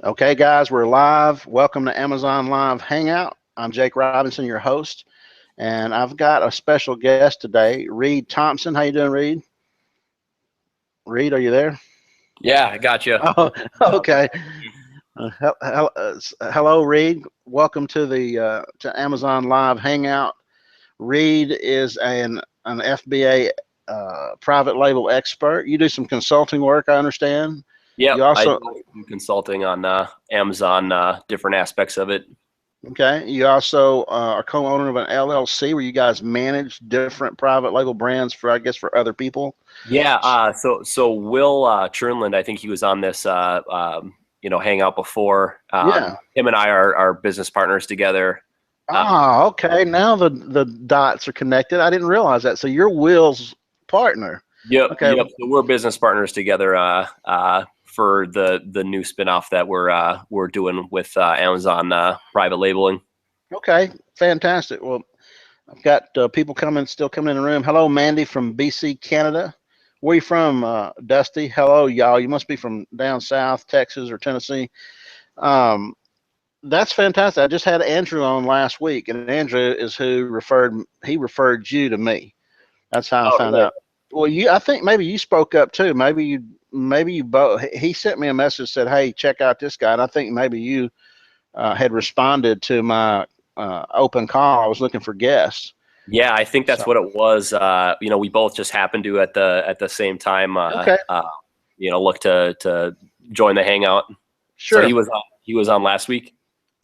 Okay, guys, we're live. Welcome to Amazon Live Hangout. I'm Jake Robinson, your host, and I've got a special guest today, Reed Thompson. How you doing, Reed? Reed, are you there? Yeah, I got you. Oh, okay. Hello, Reed. Welcome to the to Amazon Live Hangout. Reed is an FBA private label expert. You do some consulting work, I understand. Yep, You I also do some consulting on Amazon, different aspects of it. Okay. You also are co-owner of an LLC where you guys manage different private label brands for, I guess, for other people. Yeah, so Will Chernland, I think he was on this hangout before. Yeah. Him and I are business partners together. Uh, Ah, okay. Now the dots are connected. I didn't realize that. So you're Will's partner. yep, Okay. yep. So we're business partners together for the new spinoff that we're doing with Amazon private labeling. Okay. Fantastic. Well, I've got people still coming in the room. Hello, Mandy from BC, Canada. Where you from, Dusty? Hello, y'all. You must be from down south, Texas or Tennessee. Um, That's fantastic. I just had Andrew on last week, and Andrew is he referred you to me. That's how I Oh, found really? out. Well, I think maybe you spoke up too. Maybe you both. He sent me a message said, "Hey, check out this guy," and I think maybe you had responded to my open call. I was looking for guests. Yeah, I think that's So what it was. We both just happened to at the same time, okay, look to join the hangout. So he sure. was on last week.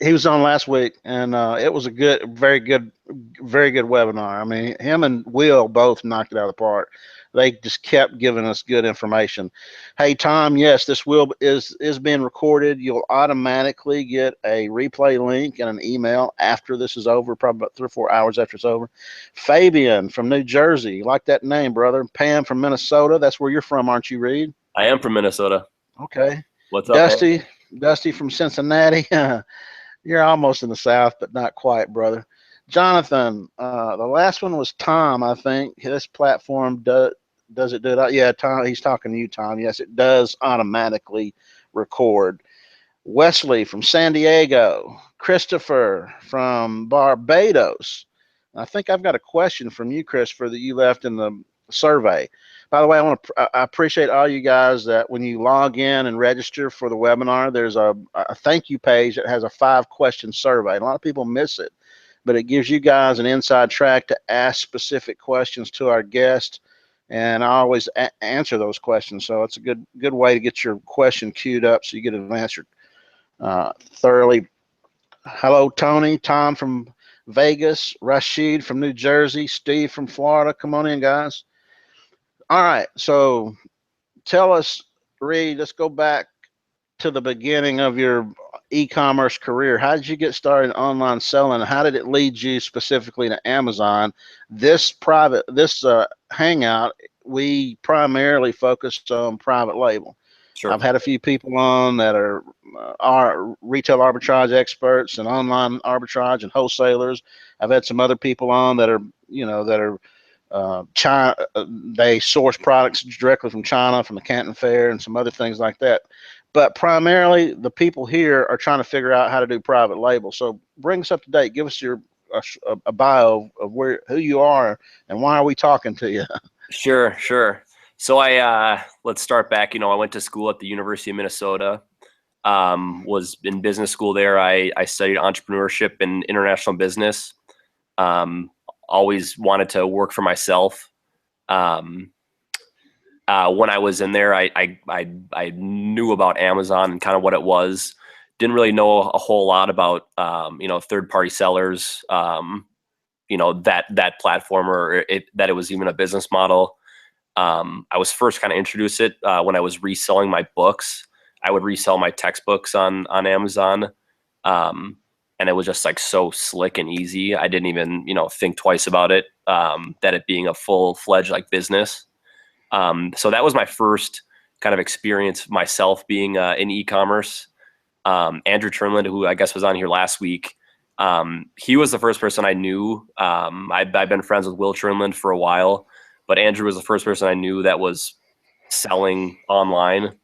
He was on last week, and it was a very good webinar. I mean, him and Will both knocked it out of the park. They just kept giving us good information. Hey, Tom, yes, this is being recorded. You'll automatically get a replay link and an email after this is over, probably about 3 or 4 hours after it's over. Fabian from New Jersey, you like that name, brother. Pam from Minnesota, that's where you're from, aren't you, Reed? I am from Minnesota. Okay. What's up, man? Dusty from Cincinnati. You're almost in the South, but not quite, brother. Jonathan, the last one was Tom, I think. This platform does it do that? Yeah, Tom, he's talking to you, Tom. Yes, it does automatically record. Wesley from San Diego. Christopher from Barbados. I think I've got a question from you, Christopher, that you left in the survey. By the way, I appreciate all you guys that when you log in and register for the webinar, there's a thank you page that has a 5-question survey. A lot of people miss it, but it gives you guys an inside track to ask specific questions to our guest, and I always answer those questions. So it's a good way to get your question queued up so you get an answer thoroughly. Hello, Tony, Tom from Vegas, Rashid from New Jersey, Steve from Florida. Come on in, guys. All right, so tell us, Reed, let's go back to the beginning of your e-commerce career. How did you get started in online selling? How did it lead you specifically to Amazon? This hangout, we primarily focused on private label. Sure. I've had a few people on that are retail arbitrage experts and online arbitrage and wholesalers. I've had some other people on that are, China. They source products directly from China, from the Canton Fair, and some other things like that. But primarily, the people here are trying to figure out how to do private label. So bring us up to date. Give us a bio of who you are and why are we talking to you. Sure. So let's start back. I went to school at the University of Minnesota. Was in business school there. I studied entrepreneurship and international business. Always wanted to work for myself. When I was in there, I knew about Amazon and kind of what it was. Didn't really know a whole lot about third-party sellers, that platform or that it was even a business model. I was first kind of introduced it when I was reselling my books. I would resell my textbooks on Amazon, and it was just like so slick and easy. I didn't even think twice about it, that it being a full-fledged like business. So that was my first kind of experience myself being in e-commerce. Andrew Turnland, who I guess was on here last week, he was the first person I knew. I've been friends with Will Turnland for a while, but Andrew was the first person I knew that was selling online.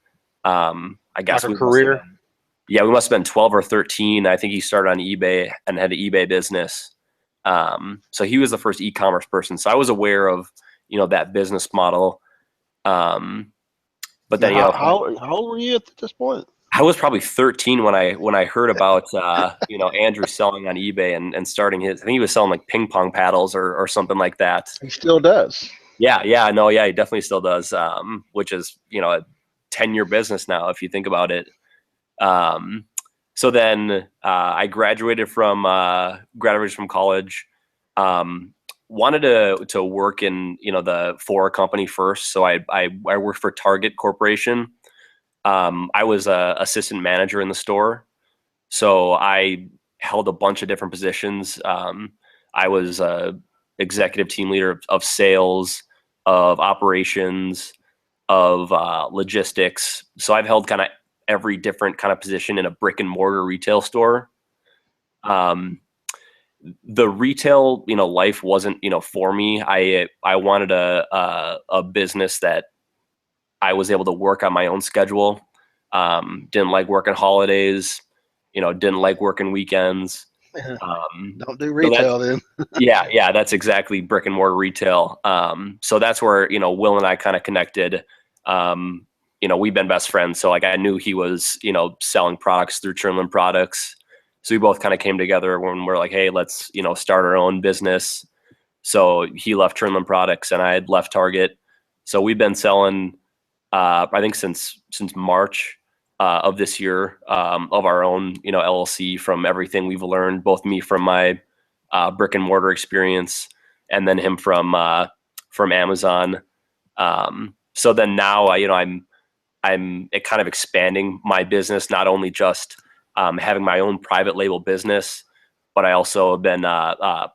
I guess Like a we must have career? been, Yeah, we must have been 12 or 13. I think he started on eBay and had an eBay business. So he was the first e-commerce person. So I was aware of, that business model. But Now, then, how old were you at this point? I was probably 13 when I heard about, Andrew selling on eBay and starting his, I think he was selling like ping pong paddles or something like that. He still does. Yeah, no, yeah, he definitely still does. Which is, a 10-year business now, if you think about it. Um, so then I graduated from college. Wanted to work in for a company first. So I worked for Target Corporation. I was a assistant manager in the store. So I held a bunch of different positions. I was a executive team leader of sales, of operations, of logistics. So I've held kind of every different kind of position in a brick and mortar retail store. Um, the retail, life wasn't, for me. I wanted a business that I was able to work on my own schedule. Didn't like working holidays, didn't like working weekends. Don't do So that's, retail then. yeah, that's exactly brick and mortar retail. So that's where, Will and I kind of connected. We've been best friends. So like I knew he was, selling products through Trimlin Products. So we both kind of came together when we're like, hey, let's, start our own business. So he left Trimlin Products and I had left Target. So we've been selling, I think since March of this year, of our own, LLC, from everything we've learned, both me from my brick and mortar experience, and then him from Amazon. So then now, I'm kind of expanding my business, not only just having my own private label business, but I also have been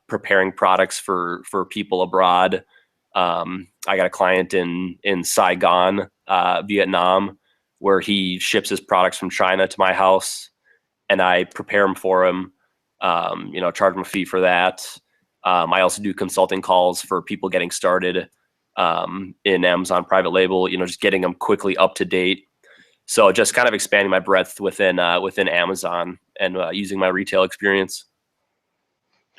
preparing products for people abroad. I got a client in Saigon, Vietnam, where he ships his products from China to my house, and I prepare them for him. Charge him a fee for that. I also do consulting calls for people getting started in Amazon private label. Just getting them quickly up to date. So just kind of expanding my breadth within Amazon and using my retail experience.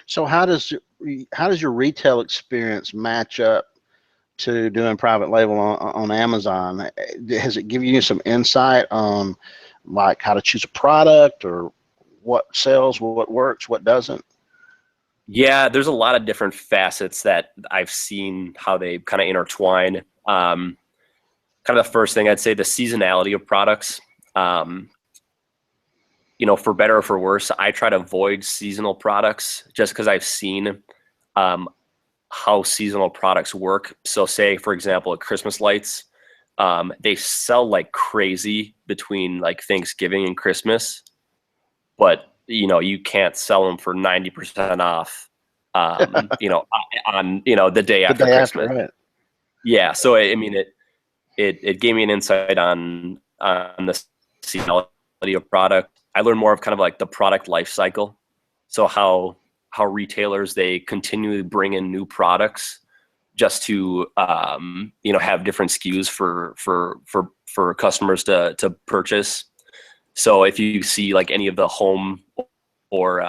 So how does your retail experience match up to doing private label on Amazon? Has it given you some insight on like how to choose a product or what sells, what works, what doesn't? Yeah, there's a lot of different facets that I've seen how they kind of intertwine. Kind of the first thing I'd say, the seasonality of products. Um, for better or for worse, I try to avoid seasonal products just because I've seen um, how seasonal products work. So say, for example, at Christmas lights, they sell like crazy between like Thanksgiving and Christmas, but you can't sell them for 90% off, on, the day The after day after, Christmas. right? Yeah. So, I mean, it gave me an insight on the seasonality of product. I learned more of kind of like the product life cycle. So how retailers, they continually bring in new products just to have different SKUs for customers to purchase. So if you see like any of the home or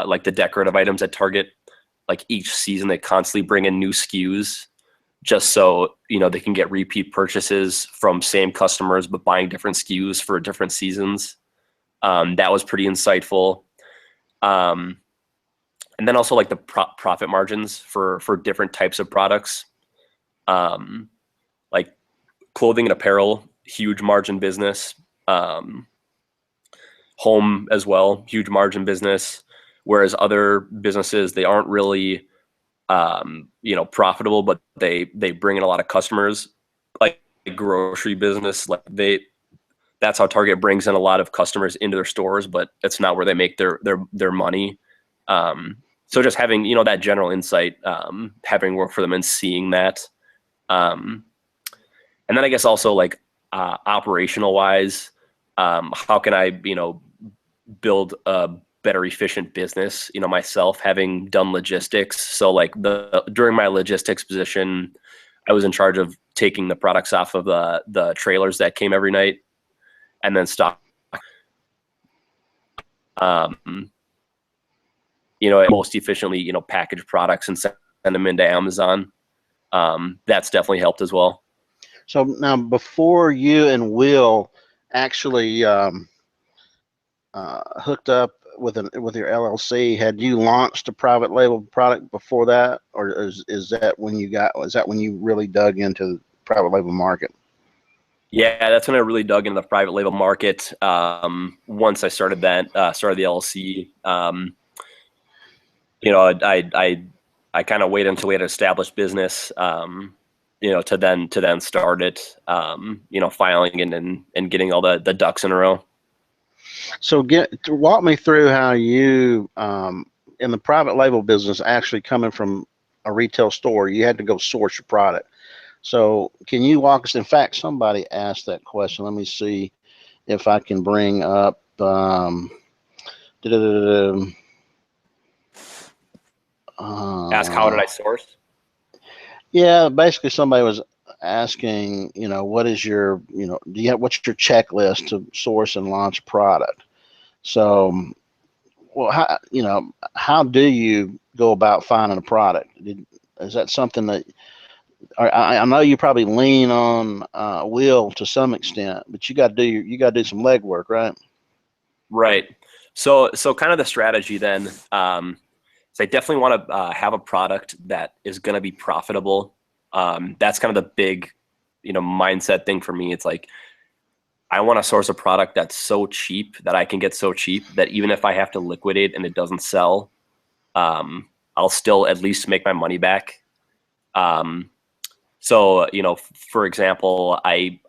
like the decorative items at Target, like each season they constantly bring in new SKUs just so they can get repeat purchases from same customers but buying different SKUs for different seasons. That was pretty insightful. Um, and then also like the profit margins for different types of products, um, like clothing and apparel, huge margin business. Um, Home as well, huge margin business. Whereas other businesses, they aren't really profitable, but they bring in a lot of customers. Like grocery business, like that's how Target brings in a lot of customers into their stores, but it's not where they make their money. So just having that general insight, having worked for them and seeing that, um, and then I guess also like operational wise, how can I build a better efficient business, myself, having done logistics. So like during my logistics position, I was in charge of taking the products off of the trailers that came every night and then stock. Most efficiently, package products and send them into Amazon. That's definitely helped as well. So now, before you and Will actually hooked up with your LLC, had you launched a private label product before that, or is that when you really dug into the private label market? Yeah, that's when I really dug into the private label market. Once I started the LLC, I kind of waited until we had an established business, to then start it, filing and getting all the ducks in a row. So walk me through how you, in the private label business, actually coming from a retail store, you had to go source your product. So can you walk us? In fact, somebody asked that question. Let me see if I can bring up. Ask, how did I source? Yeah, basically somebody was asking, what is your, what's your checklist to source and launch a product? So, well, how do you go about finding a product? Is that something that, I know you probably lean on Will to some extent, but you got to do some legwork, right? Right. So kind of the strategy then, is I definitely want to have a product that is going to be profitable. That's kind of the big, mindset thing for me. It's like, I want to source a product that's so cheap that I can get so cheap that even if I have to liquidate and it doesn't sell, I'll still at least make my money back. So, for example, I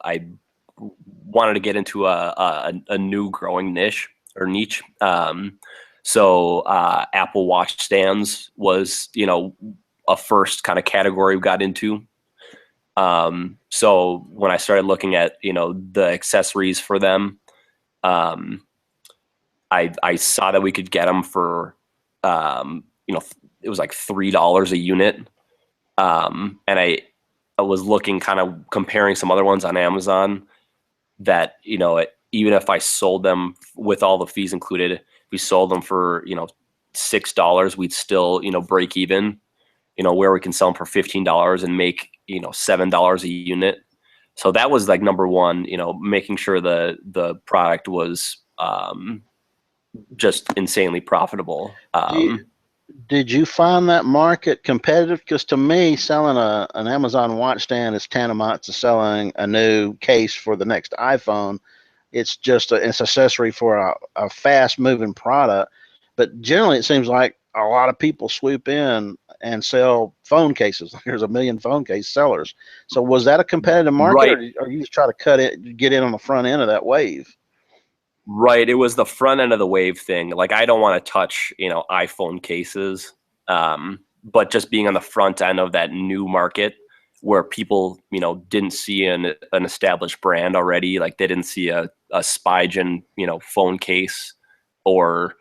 wanted to get into a new growing niche. So Apple Watch stands was, a first kind of category we got into. So when I started looking at, the accessories for them, I saw that we could get them for, it was like $3 a unit. And I was looking, kind of comparing some other ones on Amazon that, even if I sold them with all the fees included, if we sold them for, $6, we'd still, break even, where we can sell them for $15 and make, $7 a unit. So that was like number one, making sure the product was just insanely profitable. Did you find that market competitive? Because to me, selling an Amazon watch stand is tantamount to selling a new case for the next iPhone. It's just it's accessory for a fast moving product. But generally, it seems like a lot of people swoop in and sell phone cases. There's a million phone case sellers. So was that a competitive market, Right. or you just try to get in on the front end of that wave? Right. It was the front end of the wave thing. Like, I don't want to touch, iPhone cases. But just being on the front end of that new market where people, didn't see an established brand already. Like, they didn't see a Spigen, phone case or,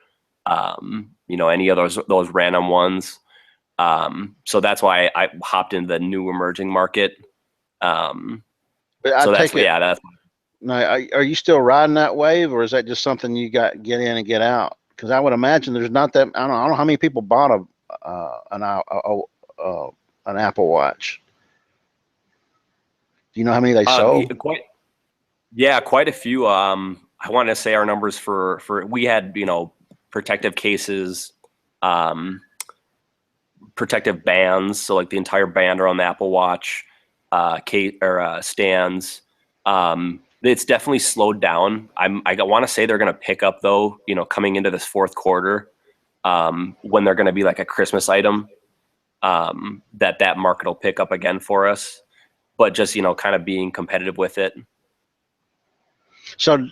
any of those random ones. So that's why I hopped into the new emerging market. But I So take it. that's Now, are you still riding that wave, or is that just something you got get in and get out? Because I would imagine there's not that. I don't know how many people bought an Apple Watch. Do you know how many they sold? quite a few. I want to say our numbers for we had, protective cases, protective bands, so like the entire band around the Apple Watch, case or stands. It's definitely slowed down. I want to say they're going to pick up though, coming into this fourth quarter, when they're going to be like a Christmas item, that market will pick up again for us. But just, kind of being competitive with it. So,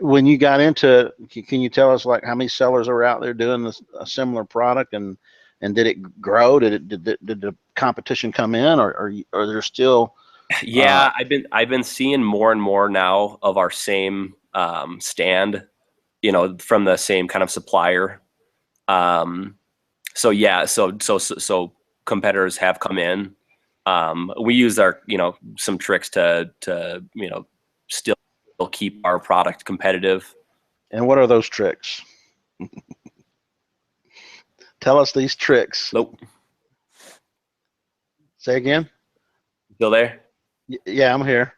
when you got into it, can you tell us like how many sellers are out there doing a similar product, and did it grow? Did the competition come in, or are there still? Yeah, I've been seeing more and more now of our same stand, from the same kind of supplier. So yeah, so competitors have come in. We use our, some tricks to still keep our product competitive. And what are those tricks? Tell us these tricks. Nope. Say again. Still there? Yeah, I'm here.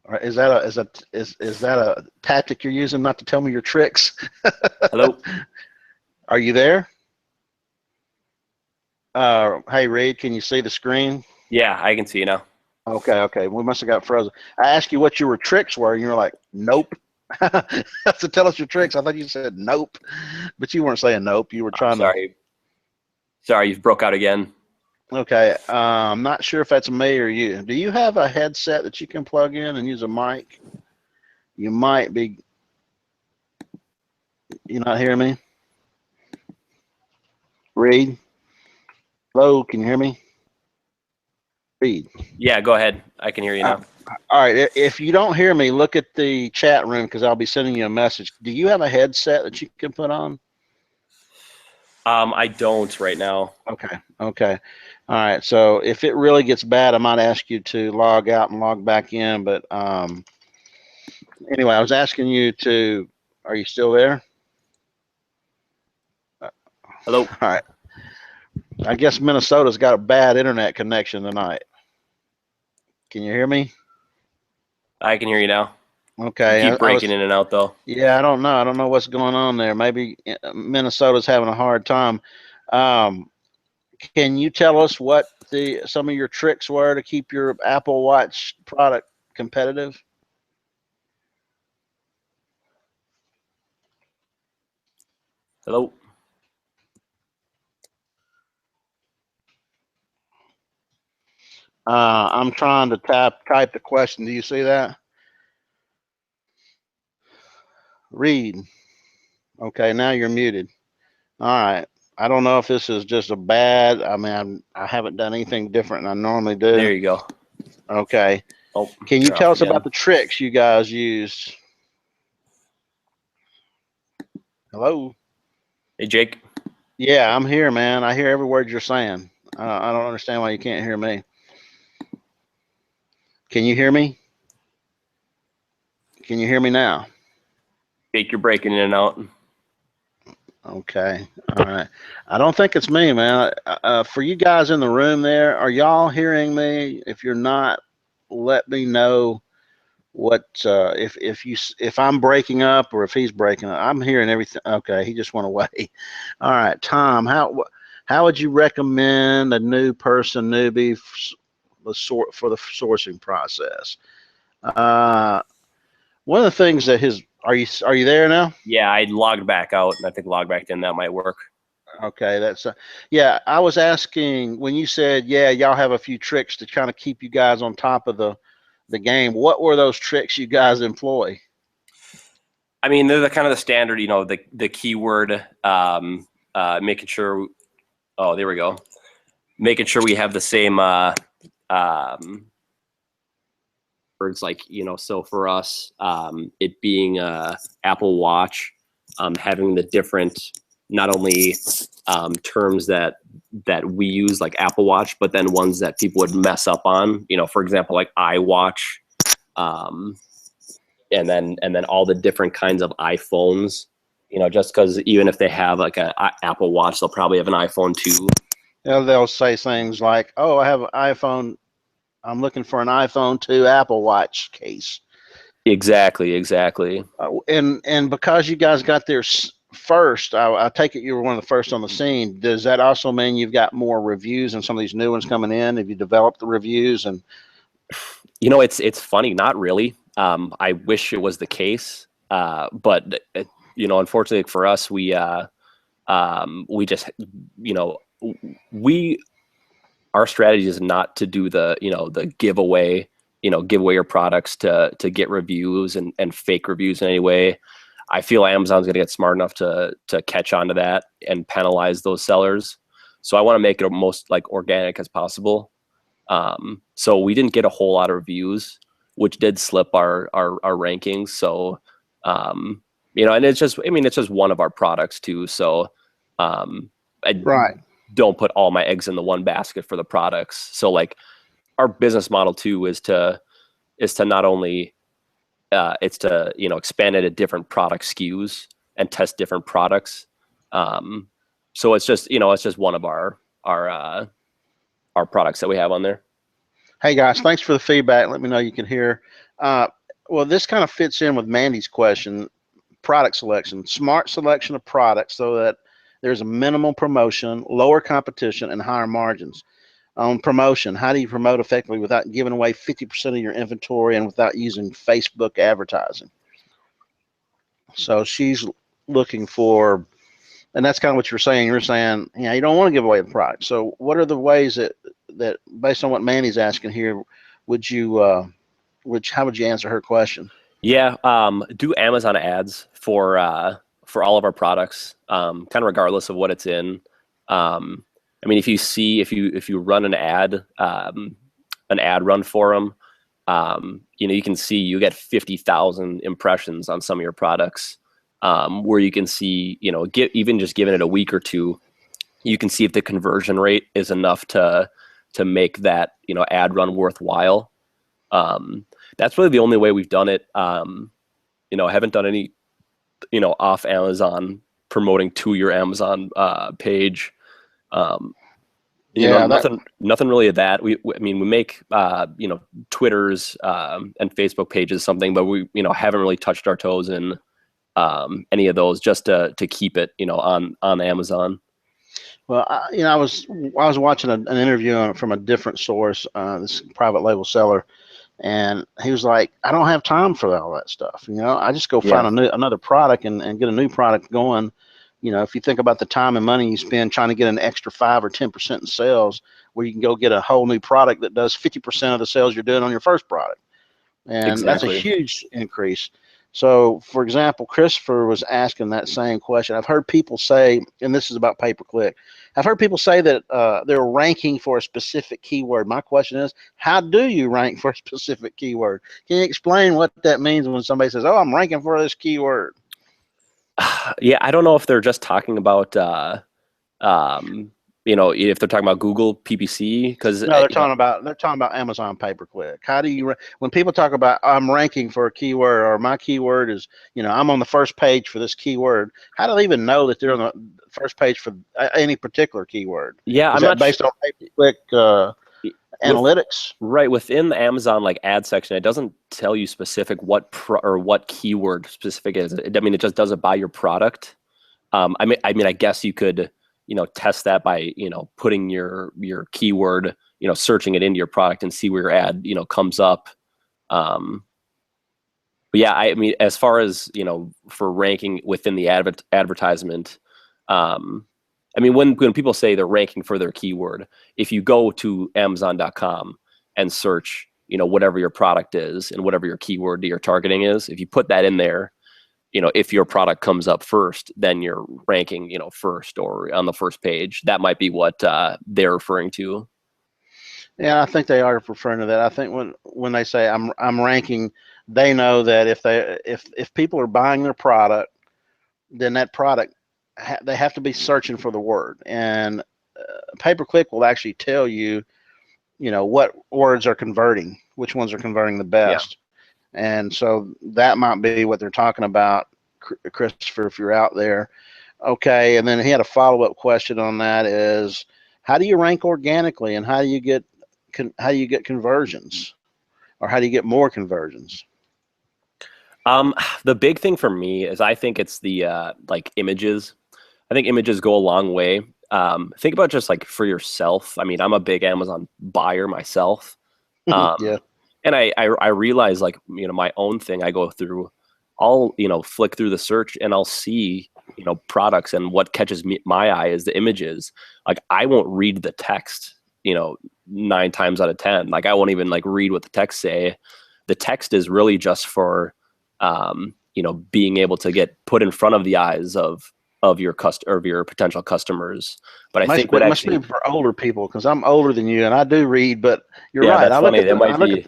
All right, is that a tactic you're using not to tell me your tricks? Hello? Are you there? Hey, Reed, can you see the screen? Yeah, I can see you now. Okay. We must have got frozen. I asked you what your tricks were, and you were like, nope. So tell us your tricks. I thought you said nope, but you weren't saying nope. You were I'm trying to. sorry. Sorry, you've broke out again. Okay. I'm not sure if that's me or you. Do you have a headset that you can plug in and use a mic? You might be. You not hear me? Reed? Hello, can you hear me? Reed. Yeah, go ahead. I can hear you now. All right. If you don't hear me, look at the chat room because I'll be sending you a message. Do you have a headset that you can put on? I don't right now. Okay. All right. So if it really gets bad, I might ask you to log out and log back in. But anyway, I was asking you to. Are you still there? Hello? All right. I guess Minnesota's got a bad internet connection tonight. Can you hear me? I can hear you now. You Okay. keep I breaking was. in and out, though. Yeah, I don't know. I don't know what's going on there. Maybe Minnesota's having a hard time. Um, can you tell us what some of your tricks were to keep your Apple Watch product competitive? Hello? I'm trying to type the question. Do you see that? Read. Okay, now you're muted. All right. I don't know if this is just a bad. I mean, I haven't done anything different than I normally do. There you go. Okay. Oh, Can you you're tell off us about again. the tricks you guys used? Hello. Hey, Jake. Yeah, I'm here, man. I hear every word you're saying. I don't understand why you can't hear me. Can you hear me? Can you hear me now? Jake, you're breaking in and out. Okay. All right. I don't think it's me, man. For you guys in the room there, are y'all hearing me? If you're not, let me know what if I'm breaking up or if he's breaking up. I'm hearing everything. Okay, he just went away. All right, Tom. How would you recommend a newbie for the sourcing process? One of the things that are you there now? Yeah, I logged back out, and I think log back in. That might work. Okay, that's yeah. I was asking when you said y'all have a few tricks to kind of keep you guys on top of the game. What were those tricks you guys employ? I mean, they're the kind of the standard, the keyword, making sure. Oh, there we go. Making sure we have the same words, like, so for us, it being Apple Watch, having the different, not only terms that we use, like Apple Watch, but then ones that people would mess up on, for example, like iWatch, and then all the different kinds of iPhones, just because even if they have like a Apple Watch, they'll probably have an iPhone too. They'll say things like, "Oh, I have an iPhone. I'm looking for an iPhone 2 Apple Watch case." Exactly. And because you guys got there first, I take it you were one of the first on the scene. Does that also mean you've got more reviews and some of these new ones coming in? Have you developed the reviews? And It's funny, not really. I wish it was the case, but unfortunately for us, we just, we our strategy is not to do the giveaway, give away your products to get reviews and fake reviews in any way. I feel Amazon's going to get smart enough to catch on to that and penalize those sellers. So I want to make it most like organic as possible. So we didn't get a whole lot of reviews, which did slip our rankings. So, and it's just one of our products too. So, I right, don't put all my eggs in the one basket for the products. So like our business model too is to not only, it's to, expand it at different product SKUs. test different products. So it's just, it's just one of our products that we have on there. Hey guys, thanks for the feedback. Let me know you can hear. Well, this kind of fits in with Mandy's question. Product selection, smart selection of products so that there's a minimal promotion, lower competition, and higher margins. On promotion, how do you promote effectively without giving away 50% of your inventory and without using Facebook advertising? So she's looking for, and that's kind of what you're saying. You're saying, you don't want to give away the product. So what are the ways that based on what Mandy's asking here, how would you answer her question? Yeah, do Amazon ads for all of our products, kind of regardless of what it's in. I mean, if you run an ad run for them, you can see you get 50,000 impressions on some of your products, where you can see, even just giving it a week or two, you can see if the conversion rate is enough to make that, ad run worthwhile. That's really the only way we've done it. I haven't done any, off Amazon promoting to your Amazon page. Nothing really of that. We make, Twitters and Facebook pages something, but we, haven't really touched our toes in any of those, just to keep it, on Amazon. Well, I was watching an interview from a different source, this private label seller, and he was like, I don't have time for all that stuff. I just go find another product and get a new product going. If you think about the time and money you spend trying to get an extra 5 or 10% in sales, where you can go get a whole new product that does 50% of the sales you're doing on your first product. And That's a huge increase. So, for example, Christopher was asking that same question. I've heard people say, and this is about pay-per-click, I've heard people say that they're ranking for a specific keyword. My question is, how do you rank for a specific keyword? Can you explain what that means when somebody says, oh, I'm ranking for this keyword? Yeah, I don't know if they're just talking about, if they're talking about Google PPC, because no, they're talking about Amazon pay-per-click. How do you, when people talk about I'm ranking for a keyword, or my keyword is, I'm on the first page for this keyword, how do they even know that they're on the first page for any particular keyword? Yeah, is that based on pay-per-click analytics? Right, within the Amazon ad section, it doesn't tell you specific what keyword specific is. It just does it by your product. I guess you could test that by putting your keyword, searching it into your product and see where your ad comes up. But yeah, as far as for ranking within the advertisement, when people say they're ranking for their keyword, if you go to Amazon.com and search whatever your product is and whatever your keyword you're targeting is, if you put that in there, if your product comes up first, then you're ranking, first or on the first page. That might be what they're referring to. Yeah, I think they are referring to that. I think when they say I'm ranking, they know that if people are buying their product, then that product they have to be searching for the word, and pay-per-click will actually tell you, what words are converting, which ones are converting the best. Yeah. And so that might be what they're talking about, Christopher, if you're out there. Okay, and then he had a follow-up question on that is, how do you rank organically, and how do you get conversions, or how do you get more conversions? The big thing for me is I think it's the images. I think images go a long way. Think about just for yourself. I'm a big Amazon buyer myself. Yeah. And I realize my own thing, I go through, I'll flick through the search and I'll see products, and what catches my eye is the images. I won't read the text 9 times out of 10. I won't even read what the text say. The text is really just for being able to get put in front of the eyes of your potential customers. But I think what must be for older people, because I'm older than you and I do read. But you're right. That's funny.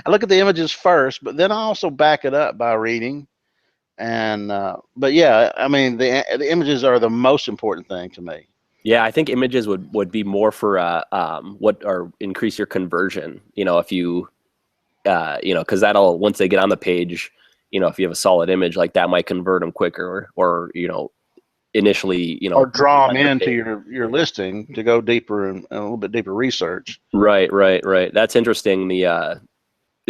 I look at the images first, but then I also back it up by reading. And but yeah, the images are the most important thing to me. Yeah, I think images would be more for increase your conversion. If you because that'll, once they get on the page, you know, if you have a solid image, like that might convert them quicker, or you know, initially, you know, or draw them into pay. your listing to go deeper and a little bit deeper research. Right. That's interesting. The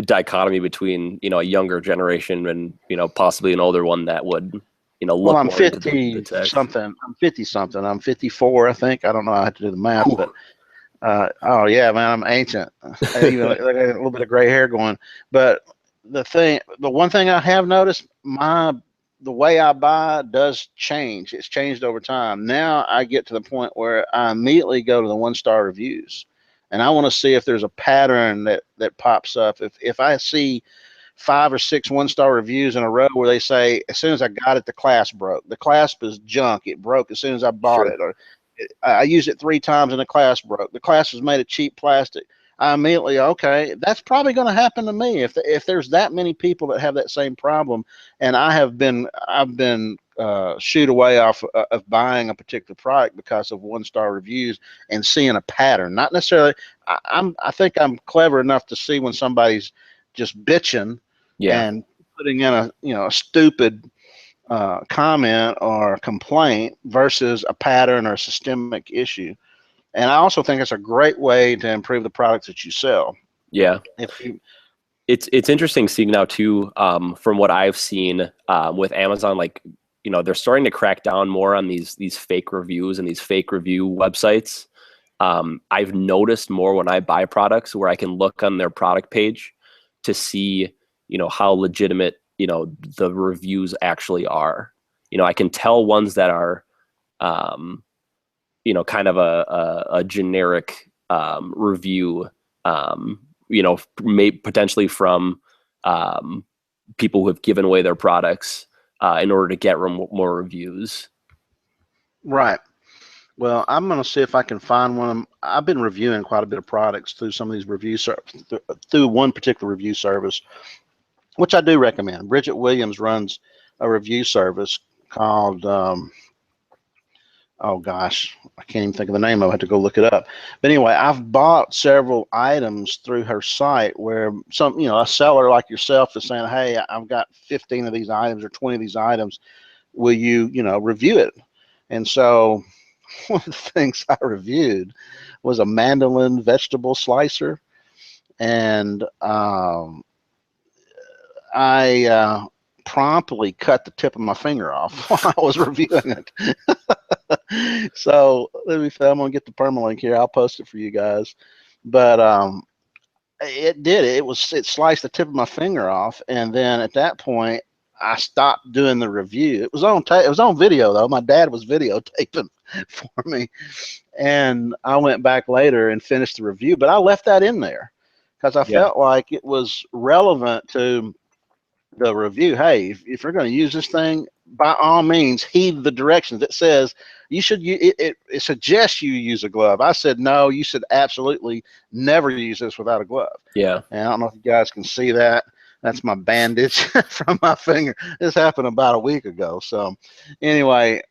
dichotomy between, you know, a younger generation and, you know, possibly an older one that would, you know, Well, look I'm more into the 50 tech. something. I'm 50 something. I'm 54, I think. I don't know. I have to do the math, Whew. but oh yeah, man, I'm ancient. I even I got a little bit of gray hair going. But the one thing I have noticed, the way I buy does change. It's changed over time. Now I get to the point where I immediately go to the 1-star reviews, and I want to see if there's a pattern that pops up. If I see 5 or 6 1-star reviews in a row where they say, as soon as I got it, the clasp broke. The clasp is junk. It broke as soon as I bought Sure. it. Or I used it 3 times and the clasp broke. The clasp was made of cheap plastic. I immediately, okay, that's probably going to happen to me if there's that many people that have that same problem. And I've been shooed away off of buying a particular product because of 1-star reviews and seeing a pattern. Not necessarily. I think I'm clever enough to see when somebody's just bitching Yeah. and putting in a stupid comment or complaint versus a pattern or a systemic issue. And I also think it's a great way to improve the products that you sell. Yeah. If you, It's interesting seeing now too, from what I've seen, with Amazon, like, you know, they're starting to crack down more on these fake reviews and these fake review websites. I've noticed more when I buy products where I can look on their product page to see, you know, how legitimate, you know, the reviews actually are. You know, I can tell ones that are, you know, kind of a generic review, you know, potentially from people who have given away their products in order to get more reviews. right. Well, I'm going to see if I can find one. I've been reviewing quite a bit of products through some of these through one particular review service, which I do recommend. Bridget Williams runs a review service called oh gosh, I can't even think of the name of it. I have to go look it up. But anyway, I've bought several items through her site where a seller like yourself is saying, hey, I've got 15 of these items or 20 of these items. Will you, review it? And so one of the things I reviewed was a mandolin vegetable slicer. And I promptly cut the tip of my finger off while I was reviewing it. So let me. I'm gonna get the permalink here. I'll post it for you guys. But it did. It sliced the tip of my finger off, and then at that point, I stopped doing the review. It was on video though. My dad was videotaping for me, and I went back later and finished the review. But I left that in there because I Yeah. felt like it was relevant to the review. Hey, if you're going to use this thing, by all means, heed the directions. It says you should. It suggests you use a glove. I said no. You should absolutely never use this without a glove. Yeah. And I don't know if you guys can see that. That's my bandage from my finger. This happened about a week ago. So anyway,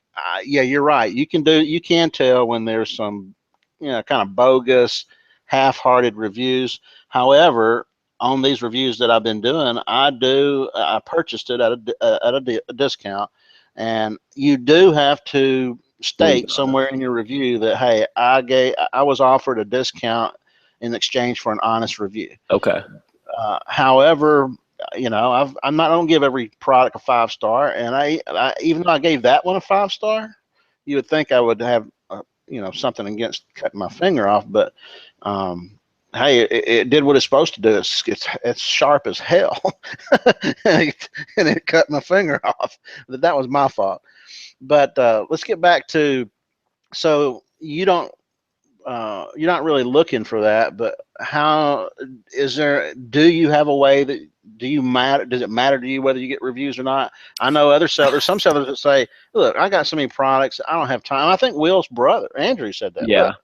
yeah, you're right. You can tell when there's some, kind of bogus, half-hearted reviews. However, on these reviews that I've been doing, I purchased it at a discount, and you do have to state somewhere in your review that, hey, I was offered a discount in exchange for an honest review. Okay. However, I don't give every product a 5-star, and I even though I gave that one a 5-star, you would think I would have something against cutting my finger off, but hey, it did what it's supposed to do. It's sharp as hell, and it cut my finger off. That was my fault. But let's get back to, so you're not really looking for that, but do you have a way that, does it matter to you whether you get reviews or not? I know there's some sellers that say, look, I got so many products, I don't have time. I think Will's brother, Andrew, said that. Yeah. Look,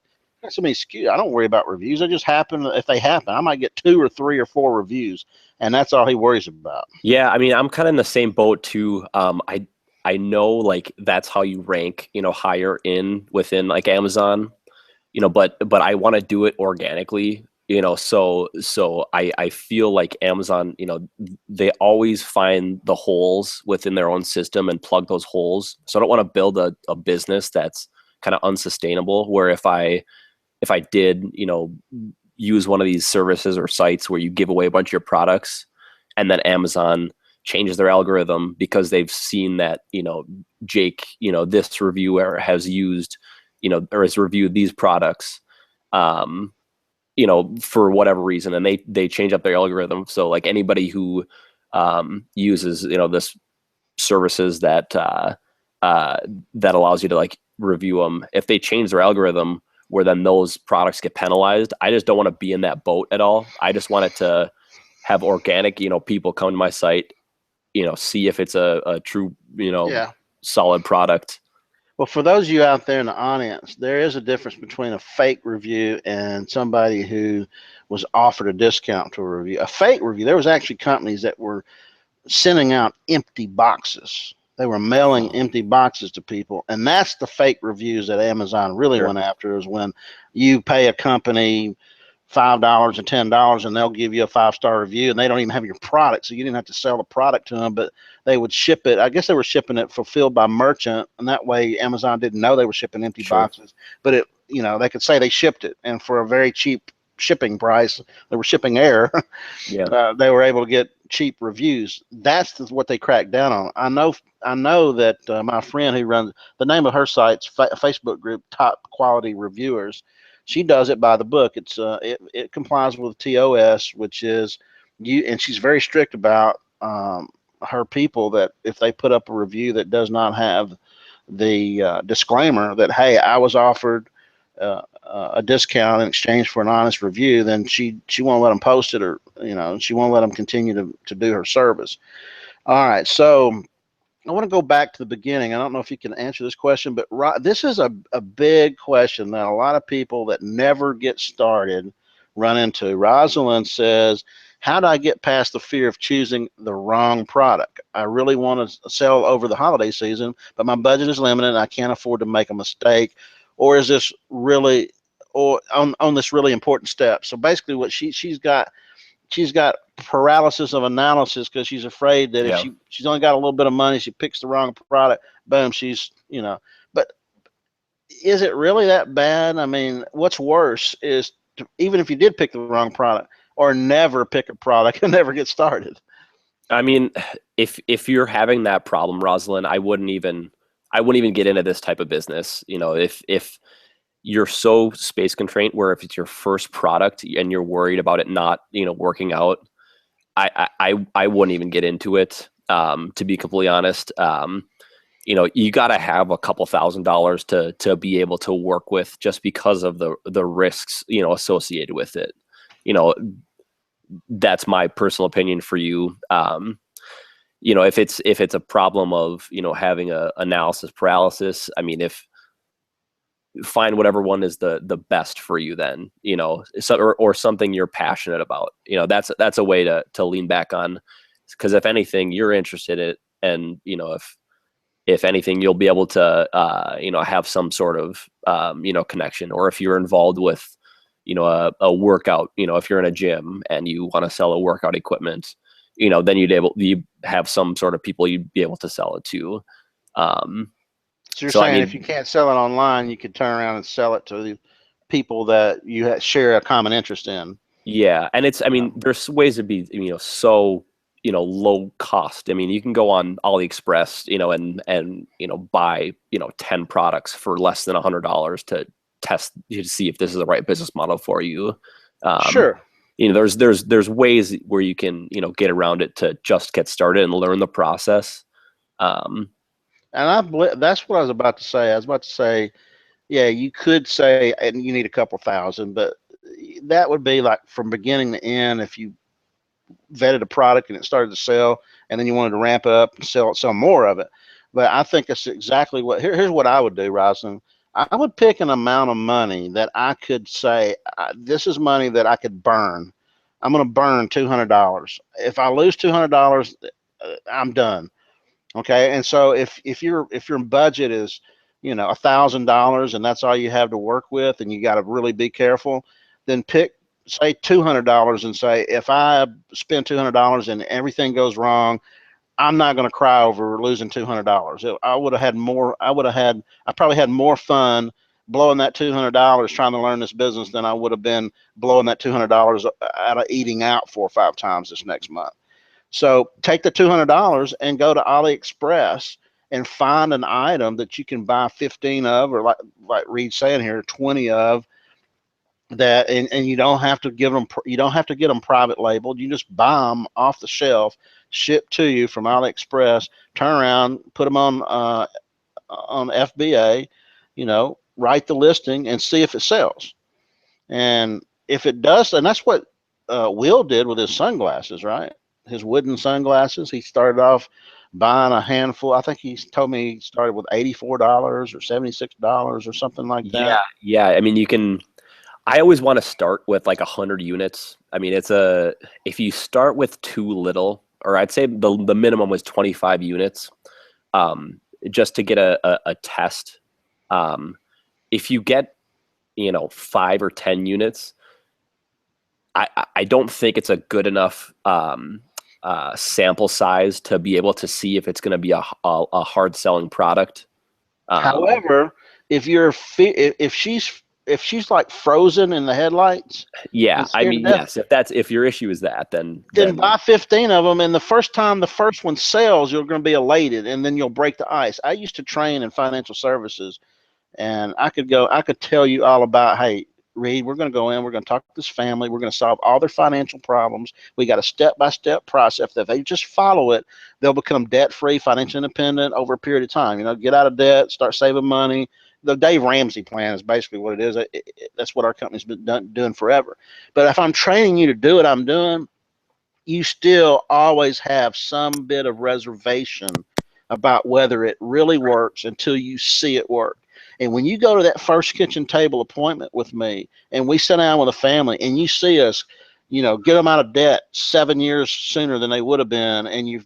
I got so many SKUs, I don't worry about reviews. They just happen. If they happen, I might get 2 or 3 or 4 reviews, and that's all he worries about. Yeah. I mean, I'm kind of in the same boat too. I know like that's how you rank, you know, higher within like Amazon, you know, but I want to do it organically. So I feel like Amazon, they always find the holes within their own system and plug those holes. So I don't want to build a business that's kind of unsustainable, where if I did, use one of these services or sites where you give away a bunch of your products, and then Amazon changes their algorithm because they've seen that, Jake, this reviewer has used, or has reviewed these products, um, for whatever reason, and they change up their algorithm. So like anybody who uses, this services that allows you to like review them, if they change their algorithm where then those products get penalized, I just don't want to be in that boat at all. I just want it to have organic, people come to my site, see if it's a true, Yeah. solid product. Well, for those of you out there in the audience, there is a difference between a fake review and somebody who was offered a discount to a review. A fake review, there was actually companies that were sending out empty boxes. They were mailing empty boxes to people, and that's the fake reviews that Amazon really Sure. went after. Is when you pay a company $5 and $10, and they'll give you a 5-star review, and they don't even have your product, so you didn't have to sell the product to them, but they would ship it. I guess they were shipping it fulfilled by merchant, and that way Amazon didn't know they were shipping empty Sure. boxes. But it, they could say they shipped it, and for a very cheap shipping price, they were shipping air. Yeah. They were able to get cheap reviews. That's what they cracked down on. I know that my friend who runs the name of her site's Facebook group, Top Quality Reviewers. She does it by the book. It complies with TOS, which is and she's very strict about her people that if they put up a review that does not have the disclaimer that, hey, I was offered a discount in exchange for an honest review, then she won't let them post it, or she won't let them continue to do her service. All right, so I want to go back to the beginning. I don't know if you can answer this question, but this is a big question that a lot of people that never get started run into. Rosalind says, how do I get past the fear of choosing the wrong product? I really want to sell over the holiday season, but my budget is limited and I can't afford to make a mistake. Or is this really, or on this really important step? So basically what she's got paralysis of analysis because she's afraid that if Yeah. she's only got a little bit of money, she picks the wrong product, boom, but is it really that bad? I mean, what's worse is even if you did pick the wrong product, or never pick a product and never get started. I mean, if you're having that problem, Rosalind, I wouldn't even get into this type of business. If you're so space constrained, where if it's your first product and you're worried about it not, working out, I wouldn't even get into it. To be completely honest, you got to have a couple $1,000s to be able to work with, just because of the risks, associated with it. That's my personal opinion for you. If it's a problem of, having a analysis paralysis, I mean, if find whatever one is the best for you, then, or something you're passionate about, that's a way to lean back on, because if anything, you're interested in it, and, if anything, you'll be able to, have some sort of, connection. Or if you're involved with, a workout, if you're in a gym and you want to sell a workout equipment, then you have some sort of people you'd be able to sell it to. So you're So, I saying if mean, you can't sell it online, you could turn around and sell it to the people that you share a common interest in. yeah. And I mean, there's ways to be, so, low cost. I mean, you can go on AliExpress, and, buy, 10 products for less than $100 to test, to see if this is the right business model for you. Um, Sure. there's ways where you can, get around it to just get started and learn the process. Um, And that's what I was about to say. I was about to say, yeah, you could say, and you need a couple thousand, but that would be like from beginning to end. If you vetted a product and it started to sell, and then you wanted to ramp up and sell more of it. But I think that's exactly here's what I would do, Rosalind. I would pick an amount of money that I could say, this is money that I could burn. I'm going to burn $200. If I lose $200, I'm done. Okay, and so if your budget is $1,000 and that's all you have to work with, and you got to really be careful, then pick say $200 and say, if I spend $200 and everything goes wrong, I'm not going to cry over losing $200. I would have had more. I probably had more fun blowing that $200 trying to learn this business than I would have been blowing that $200 out of eating out 4 or 5 times this next month. So take the $200 and go to AliExpress and find an item that you can buy 15 of, or like Reed's saying here, 20 of, that, and you don't have to get them private labeled. You just buy them off the shelf, shipped to you from AliExpress. Turn around, put them on FBA, write the listing and see if it sells. And if it does, and that's what Will did with his sunglasses, right? His wooden sunglasses. He started off buying a handful. I think he told me he started with $84 or $76 or something like that. Yeah. I mean, I always want to start with like 100 units. I mean, if you start with too little, or I'd say the minimum was 25 units, just to get a test. If you get, 5 or 10 units, I don't think it's a good enough sample size to be able to see if it's going to be a hard selling product. However, if she's like frozen in the headlights, yeah, I mean, yes, if your issue is that, then buy 15 of them, and the first one sells, you're going to be elated, and then you'll break the ice. I used to train in financial services, and I could tell you all about, hey, Reed, we're going to go in, we're going to talk to this family, we're going to solve all their financial problems. We got a step-by-step process. If they just follow it, they'll become debt-free, financially independent over a period of time. Get out of debt, start saving money. The Dave Ramsey plan is basically what it is. That's what our company's been doing forever. But if I'm training you to do what I'm doing, you still always have some bit of reservation about whether it really works until you see it work. And when you go to that first kitchen table appointment with me, and we sit down with a family, and you see us, get them out of debt 7 years sooner than they would have been, and you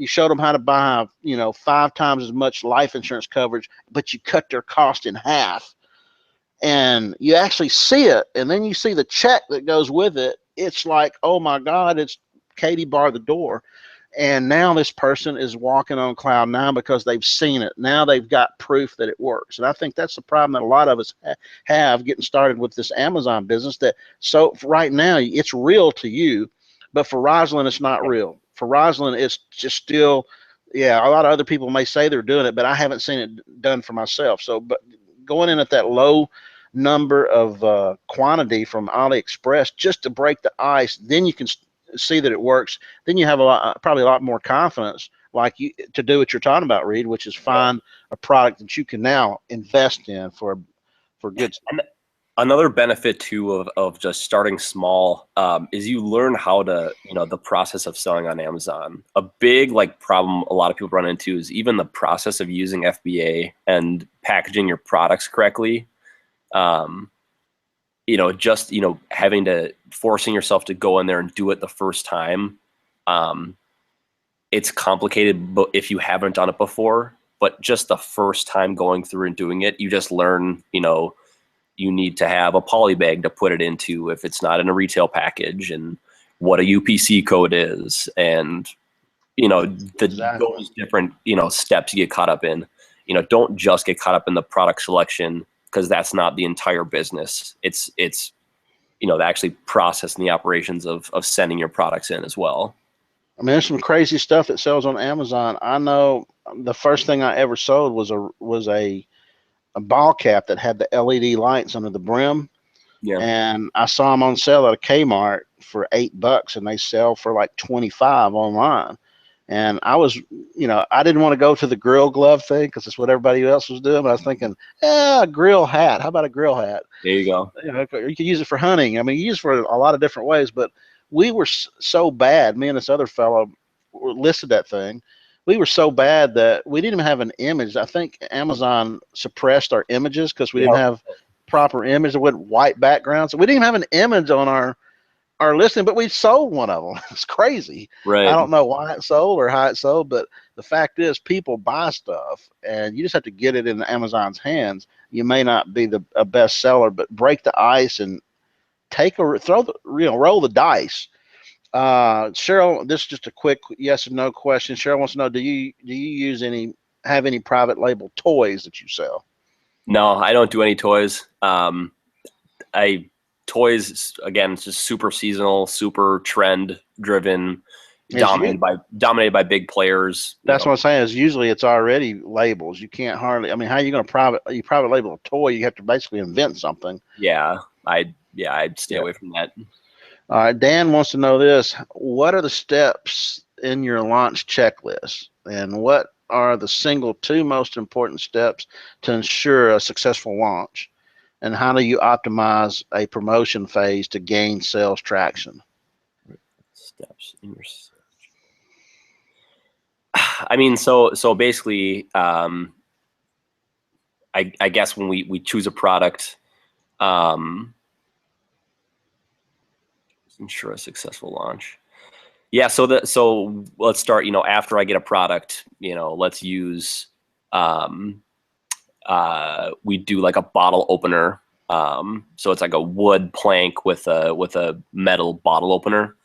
showed them how to buy, 5 times as much life insurance coverage, but you cut their cost in half, and you actually see it, and then you see the check that goes with it. It's like, oh my God, it's Katie bar the door. And now this person is walking on cloud nine because they've seen it. Now they've got proof that it works. And I think that's the problem that a lot of us have getting started with this Amazon business. That so right now it's real to you, but for Rosalind it's not real. For Rosalind it's just still, yeah. A lot of other people may say they're doing it, but I haven't seen it done for myself. So, but going in at that low number of quantity from AliExpress just to break the ice, then you can see that it works. Then you have probably a lot more confidence, like you, to do what you're talking about, Reed, which is find a product that you can now invest in for good. And another benefit too of just starting small is you learn how to, the process of selling on Amazon. A big problem a lot of people run into is even the process of using FBA and packaging your products correctly. Just having to forcing yourself to go in there and do it the first time. It's complicated, but if you haven't done it before, but just the first time going through and doing it, you just learn, you need to have a poly bag to put it into if it's not in a retail package, and what a UPC code is, and those different steps you get caught up in. Don't just get caught up in the product selection, because that's not the entire business. It's the actually processing the operations of sending your products in as well. I mean, there's some crazy stuff that sells on Amazon. I know the first thing I ever sold was a ball cap that had the LED lights under the brim. Yeah. And I saw them on sale at a Kmart for $8, and they sell for like 25 online. And I was, I didn't want to go to the grill glove thing because it's what everybody else was doing. But I was thinking, a grill hat. How about a grill hat? There you go. You could use it for hunting. I mean, you use it for a lot of different ways. But we were so bad. Me and this other fellow listed that thing. We were so bad that we didn't even have an image. I think Amazon suppressed our images because we didn't have proper image with white backgrounds. So we didn't even have an image on our listing, but we sold one of them. It's crazy. Right. I don't know why it sold or how it sold, but the fact is people buy stuff, and you just have to get it in Amazon's hands. You may not be a best seller, but break the ice and roll the dice. Cheryl, this is just a quick yes or no question. Cheryl wants to know: Do you have any private label toys that you sell? No, I don't do any toys. Toys again, it's just super seasonal, super trend driven, dominated by big players. That's what I'm saying. Is usually it's already labels. You can't hardly. I mean, how are you going to private label a toy? You have to basically invent something. Yeah, I'd stay away from that. All right, Dan wants to know this: What are the steps in your launch checklist, and what are the single two most important steps to ensure a successful launch? And how do you optimize a promotion phase to gain sales traction? Steps in your search. I mean, so basically, I guess when we choose a product, ensure a successful launch. Yeah, so let's start. After I get a product, let's use we do like a bottle opener. So it's like a wood plank with a metal bottle opener.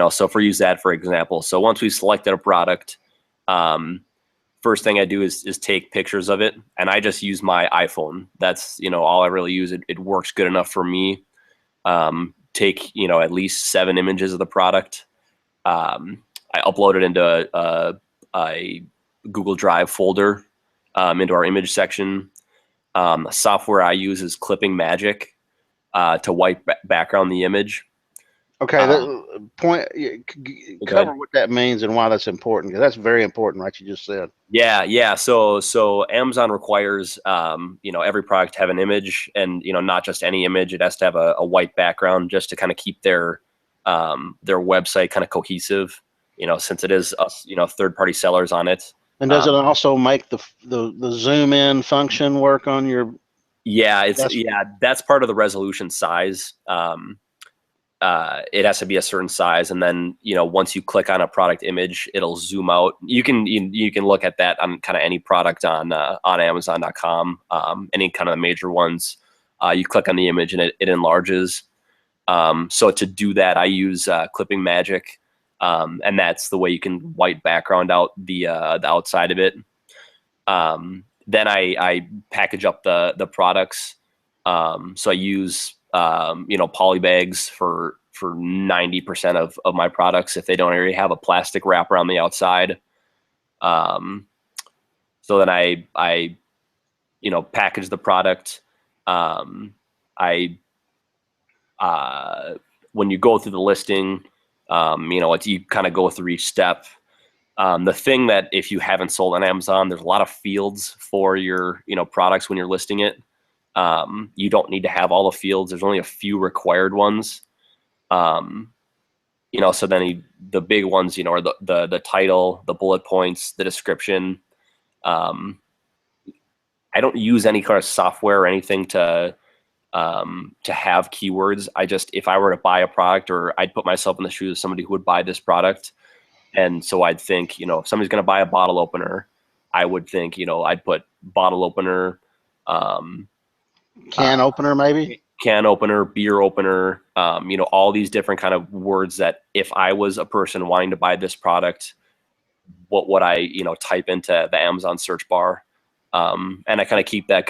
So if we use that for example, so once we've selected a product, first thing I do is take pictures of it, and I just use my iPhone. That's all I really use. It works good enough for me. Take at least 7 images of the product. I upload it into a Google Drive folder into our image section. The software I use is Clipping Magic to white background the image. Okay, cover what that means and why that's important, because that's very important, right? You just said. Yeah. So Amazon requires every product to have an image, and not just any image. It has to have a white background just to kind of keep their website kind of cohesive. Since it is us, third-party sellers on it. And does it also make the zoom in function work on your? Yeah, that's part of the resolution size. It has to be a certain size, and then once you click on a product image, it'll zoom out. You can look at that on kind of any product on Amazon.com. Any kind of the major ones, you click on the image and it enlarges. So to do that, I use Clipping Magic, and that's the way you can white background out the outside of it. Then I package up the products. So I use poly bags for 90% of my products if they don't already have a plastic wrap around the outside. So then I package the product. When you go through the listing, you kind of go through each step. The thing that if you haven't sold on Amazon, there's a lot of fields for your products when you're listing it. You don't need to have all the fields. There's only a few required ones. So then the big ones, are the title, the bullet points, the description. I don't use any kind of software or anything to have keywords. If I were to buy a product, or I'd put myself in the shoes of somebody who would buy this product. And so I'd think, if somebody's going to buy a bottle opener, I would think, I'd put bottle opener, can opener, maybe can opener, beer opener, all these different kind of words that if I was a person wanting to buy this product, what would I, type into the Amazon search bar? And I kind of keep that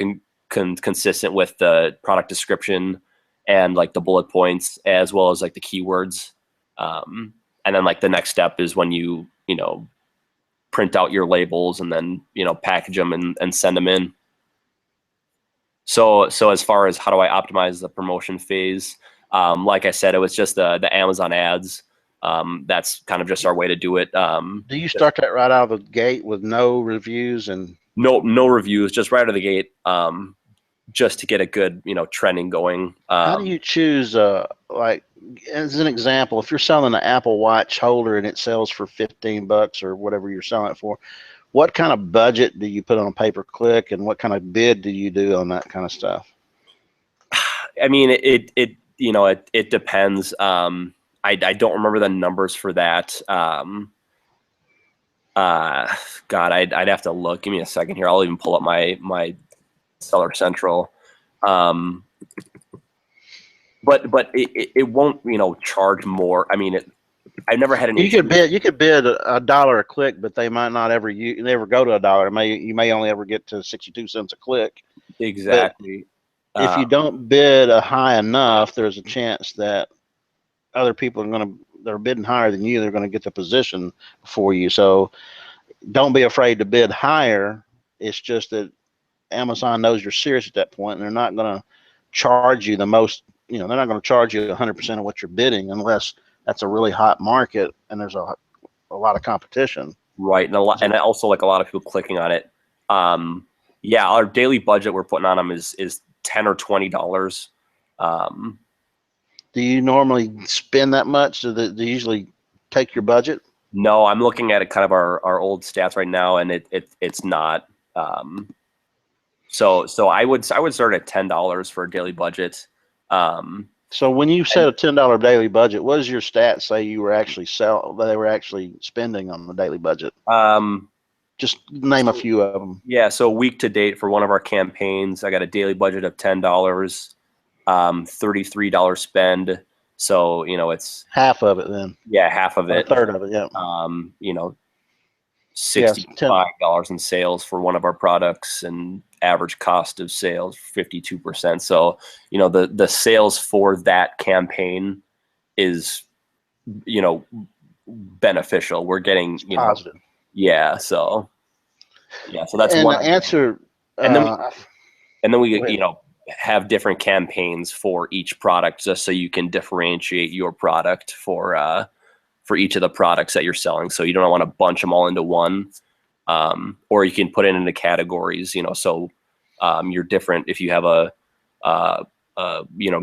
consistent with the product description and like the bullet points, as well as like the keywords. And then like the next step is when you print out your labels and then, package them and send them in. So as far as how do I optimize the promotion phase, like I said, it was just the Amazon ads. That's kind of just our way to do it. Do you start that right out of the gate with no reviews and no reviews, just right out of the gate, just to get a good trending going? How do you choose? Like as an example, if you're selling an Apple Watch holder and it sells for $15 or whatever you're selling it for, what kind of budget do you put on a pay-per-click, and what kind of bid do you do on that kind of stuff? I mean, it depends. I don't remember the numbers for that. God, I'd have to look. Give me a second here. I'll even pull up my Seller Central. but it won't, charge more. I mean, I've never had an You issue. could bid a dollar a click, but they might not ever never go to a dollar. You may only ever get to 62 cents a click. But Exactly. if you don't bid a high enough, there's a chance that other people they're bidding higher than you. They're going to get the position before you. So don't be afraid to bid higher. It's just that Amazon knows you're serious at that point, and they're not going to charge you the most. They're not going to charge you 100% of what you're bidding unless that's a really hot market and there's a lot of competition. Right, and also like a lot of people clicking on it. Yeah, our daily budget we're putting on them is $10 or $20. Do you normally spend that much? Do they usually take your budget? No, I'm looking at it kind of our old stats right now, and it's not. So I would start at $10 for a daily budget. So when you set a $10 daily budget, what does your stats say they were actually spending on the daily budget? Just name a few of them. Yeah, so week to date for one of our campaigns, I got a daily budget of $10, $33 spend. So, it's half of it then. Yeah, half of it. A third of it, yeah. $65 in sales for one of our products, and average cost of sales 52%. So, the sales for that campaign is, beneficial. We're getting, positive. Yeah. So that's and one answer. And then we, have different campaigns for each product, just so you can differentiate your product for each of the products that you're selling. So you don't want to bunch them all into one, or you can put it into categories. So you're different. If you have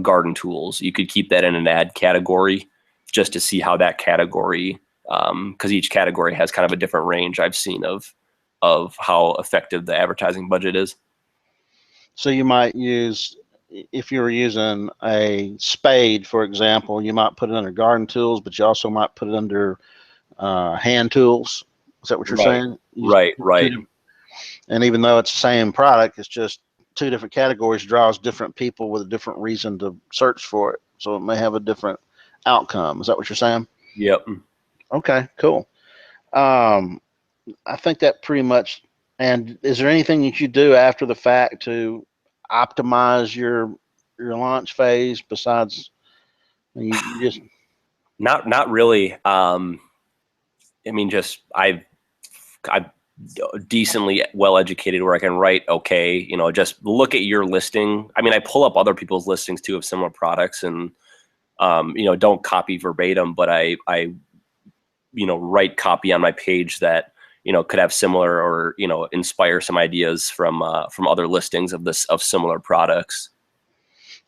garden tools, you could keep that in an ad category just to see how that category, because each category has kind of a different range I've seen of how effective the advertising budget is. So you might use, if you were using a spade, for example, you might put it under garden tools, but you also might put it under hand tools. Is that what you're saying? Right. And even though it's the same product, it's just two different categories, draws different people with a different reason to search for it. So it may have a different outcome. Is that what you're saying? Yep. Okay, cool. I think that pretty much. And is there anything that you do after the fact to optimize your launch phase besides you just not really? I mean, just I'm decently well educated where I can write okay. Just look at your listing. I mean, I pull up other people's listings too of similar products, and don't copy verbatim, but I write copy on my page that could have similar or inspire some ideas from other listings of similar products.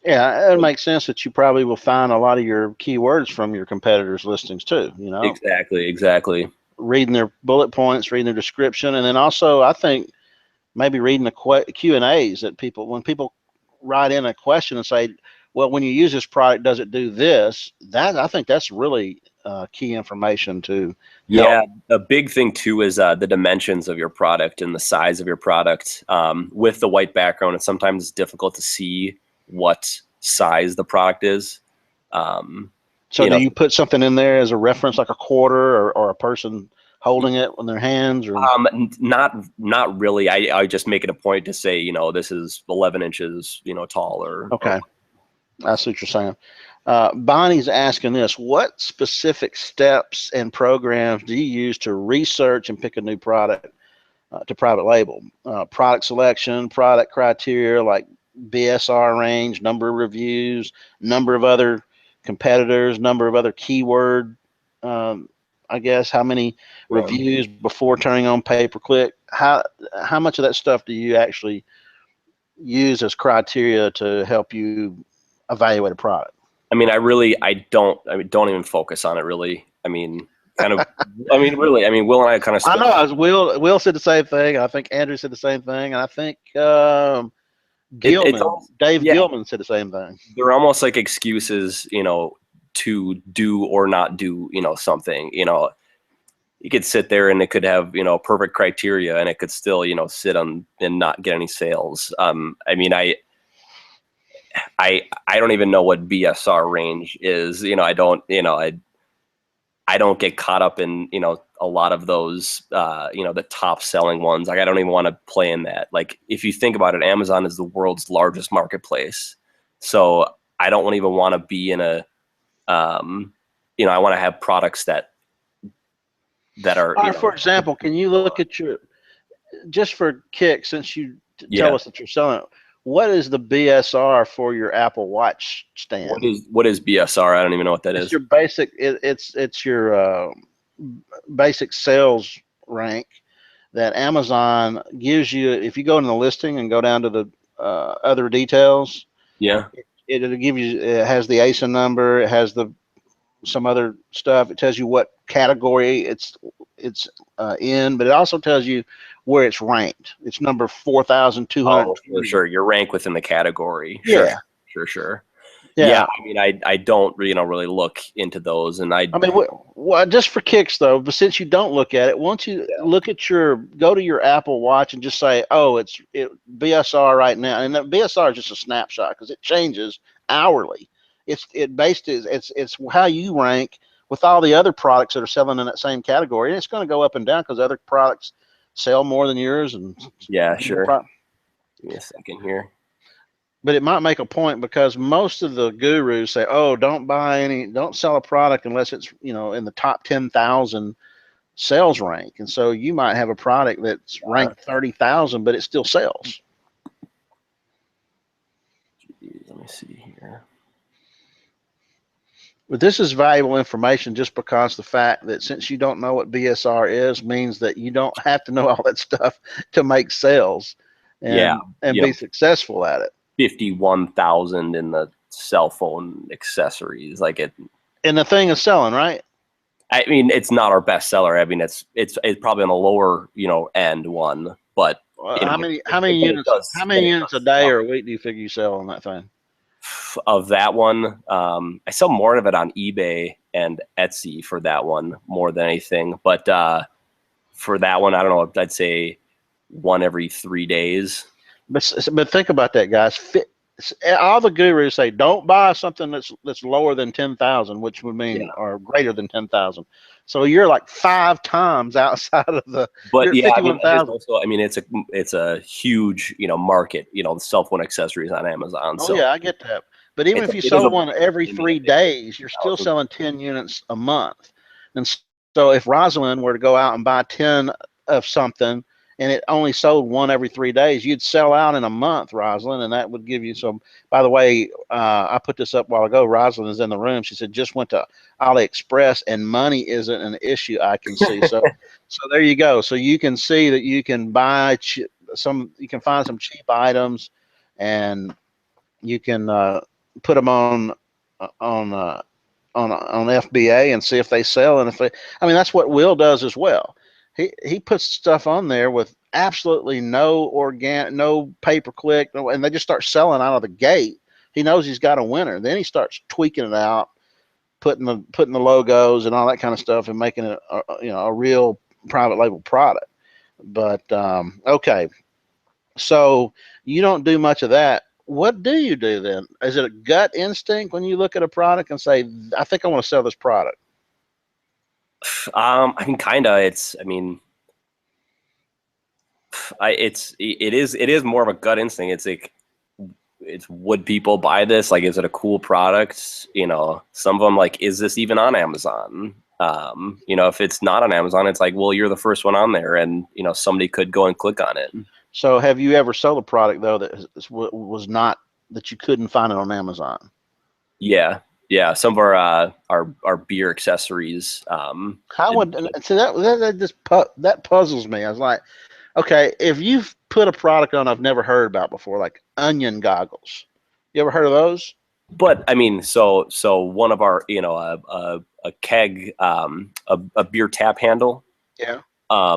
Yeah, it makes sense that you probably will find a lot of your keywords from your competitors' listings too. Exactly. Reading their bullet points, reading their description, and then also I think maybe reading the Q&As that when people write in a question and say, well, when you use this product, does it do this? I think that's really key information to help. Yeah, a big thing too is the dimensions of your product and the size of your product. With the white background, it's sometimes difficult to see what size the product is. So do you put something in there as a reference, like a quarter or a person holding it in their hands? Or not really. I just make it a point to say, this is 11 inches, tall. Okay. That's what you're saying. Bonnie's asking this: what specific steps and programs do you use to research and pick a new product to private label? Product selection, product criteria like BSR range, number of reviews, number of other competitors, number of other keyword, I guess, how many reviews before turning on pay-per-click. How much of that stuff do you actually use as criteria to help you evaluate a product? I mean, I don't even focus on it really. I mean, really. I mean, Will and I kind of. I know. Will said the same thing. I think Andrew said the same thing, and I think Dave Gilman said the same thing. They're almost like excuses, to do or not do, something. You could sit there and it could have, perfect criteria, and it could still, sit on and not get any sales. I mean, I don't even know what BSR range is. I don't get caught up in, a lot of those, the top selling ones. Like, I don't even want to play in that. Like, if you think about it, Amazon is the world's largest marketplace. So I don't even want to be in a, I want to have products that are, All right, for example, can you look at just for kicks, since you tell us that you're selling it, what is the BSR for your Apple Watch stand? What is BSR? I don't even know what that is. Your basic. It's your basic sales rank that Amazon gives you. If you go in the listing and go down to the other details, Yeah. it'll give you. It has the ASIN number. It has some other stuff. It tells you what category it's in, but it also tells you where it's ranked. It's number 4,200. Oh, for sure. Your rank within the category. Yeah. Sure. Yeah. Yeah. I mean, I don't, really look into those, and I mean, well, just for kicks though, but since you don't look at it, once you look at go to your Apple Watch and just say, oh, it's BSR right now, and the BSR is just a snapshot because it changes hourly. It's how you rank with all the other products that are selling in that same category, and it's going to go up and down because other products sell more than yours. And yeah, sure. Give me a second here. But it might make a point because most of the gurus say, oh, don't sell a product unless it's, in the top 10,000 sales rank. And so you might have a product that's ranked 30,000, but it still sells. Let me see here. But this is valuable information just because the fact that since you don't know what BSR is means that you don't have to know all that stuff to make sales and be successful at it. 51,000 in the cell phone accessories, and the thing is selling, right? I mean, it's not our best seller. I mean, it's probably on the lower end one, but how many units a day or a week do you figure you sell on that thing? Of that one, I sell more of it on eBay and Etsy for that one more than anything, but for that one, I don't know, I'd say one every 3 days. But think about that, guys. All the gurus say don't buy something that's lower than 10,000, which would mean or greater than 10,000. So you're like 5 times outside of the. But yeah, 51,000. I mean, it's a huge market. Cell phone accessories on Amazon. Oh yeah, I get that. But even if you sold one every 3 days, you're still selling 10 units a month. And so if Rosalind were to go out and buy 10 of something, and it only sold one every 3 days, you'd sell out in a month, Rosalind, and that would give you some. By the way, I put this up a while ago. Rosalind is in the room. She said just went to AliExpress, and money isn't an issue I can see. So there you go. So you can see that you can buy you can find some cheap items, and you can put them on FBA and see if they sell, and that's what Will does as well. He puts stuff on there with absolutely no pay-per-click, and they just start selling out of the gate. He knows he's got a winner. Then he starts tweaking it out, putting the logos and all that kind of stuff, and making it a real private label product. But okay, so you don't do much of that. What do you do then? Is it a gut instinct when you look at a product and say, I think I want to sell this product? I mean, kind of. It is more of a gut instinct. It's like, would people buy this? Like, is it a cool product? Some of them, like, is this even on Amazon? If it's not on Amazon, it's like, well, you're the first one on there, and somebody could go and click on it. So have you ever sold a product though that was not, that you couldn't find it on Amazon? Yeah. Some of our beer accessories. How would so that puzzles me. I was like, okay, if you've put a product on I've never heard about before, like onion goggles, you ever heard of those? But I mean, so one of our a keg, a beer tap handle. Yeah.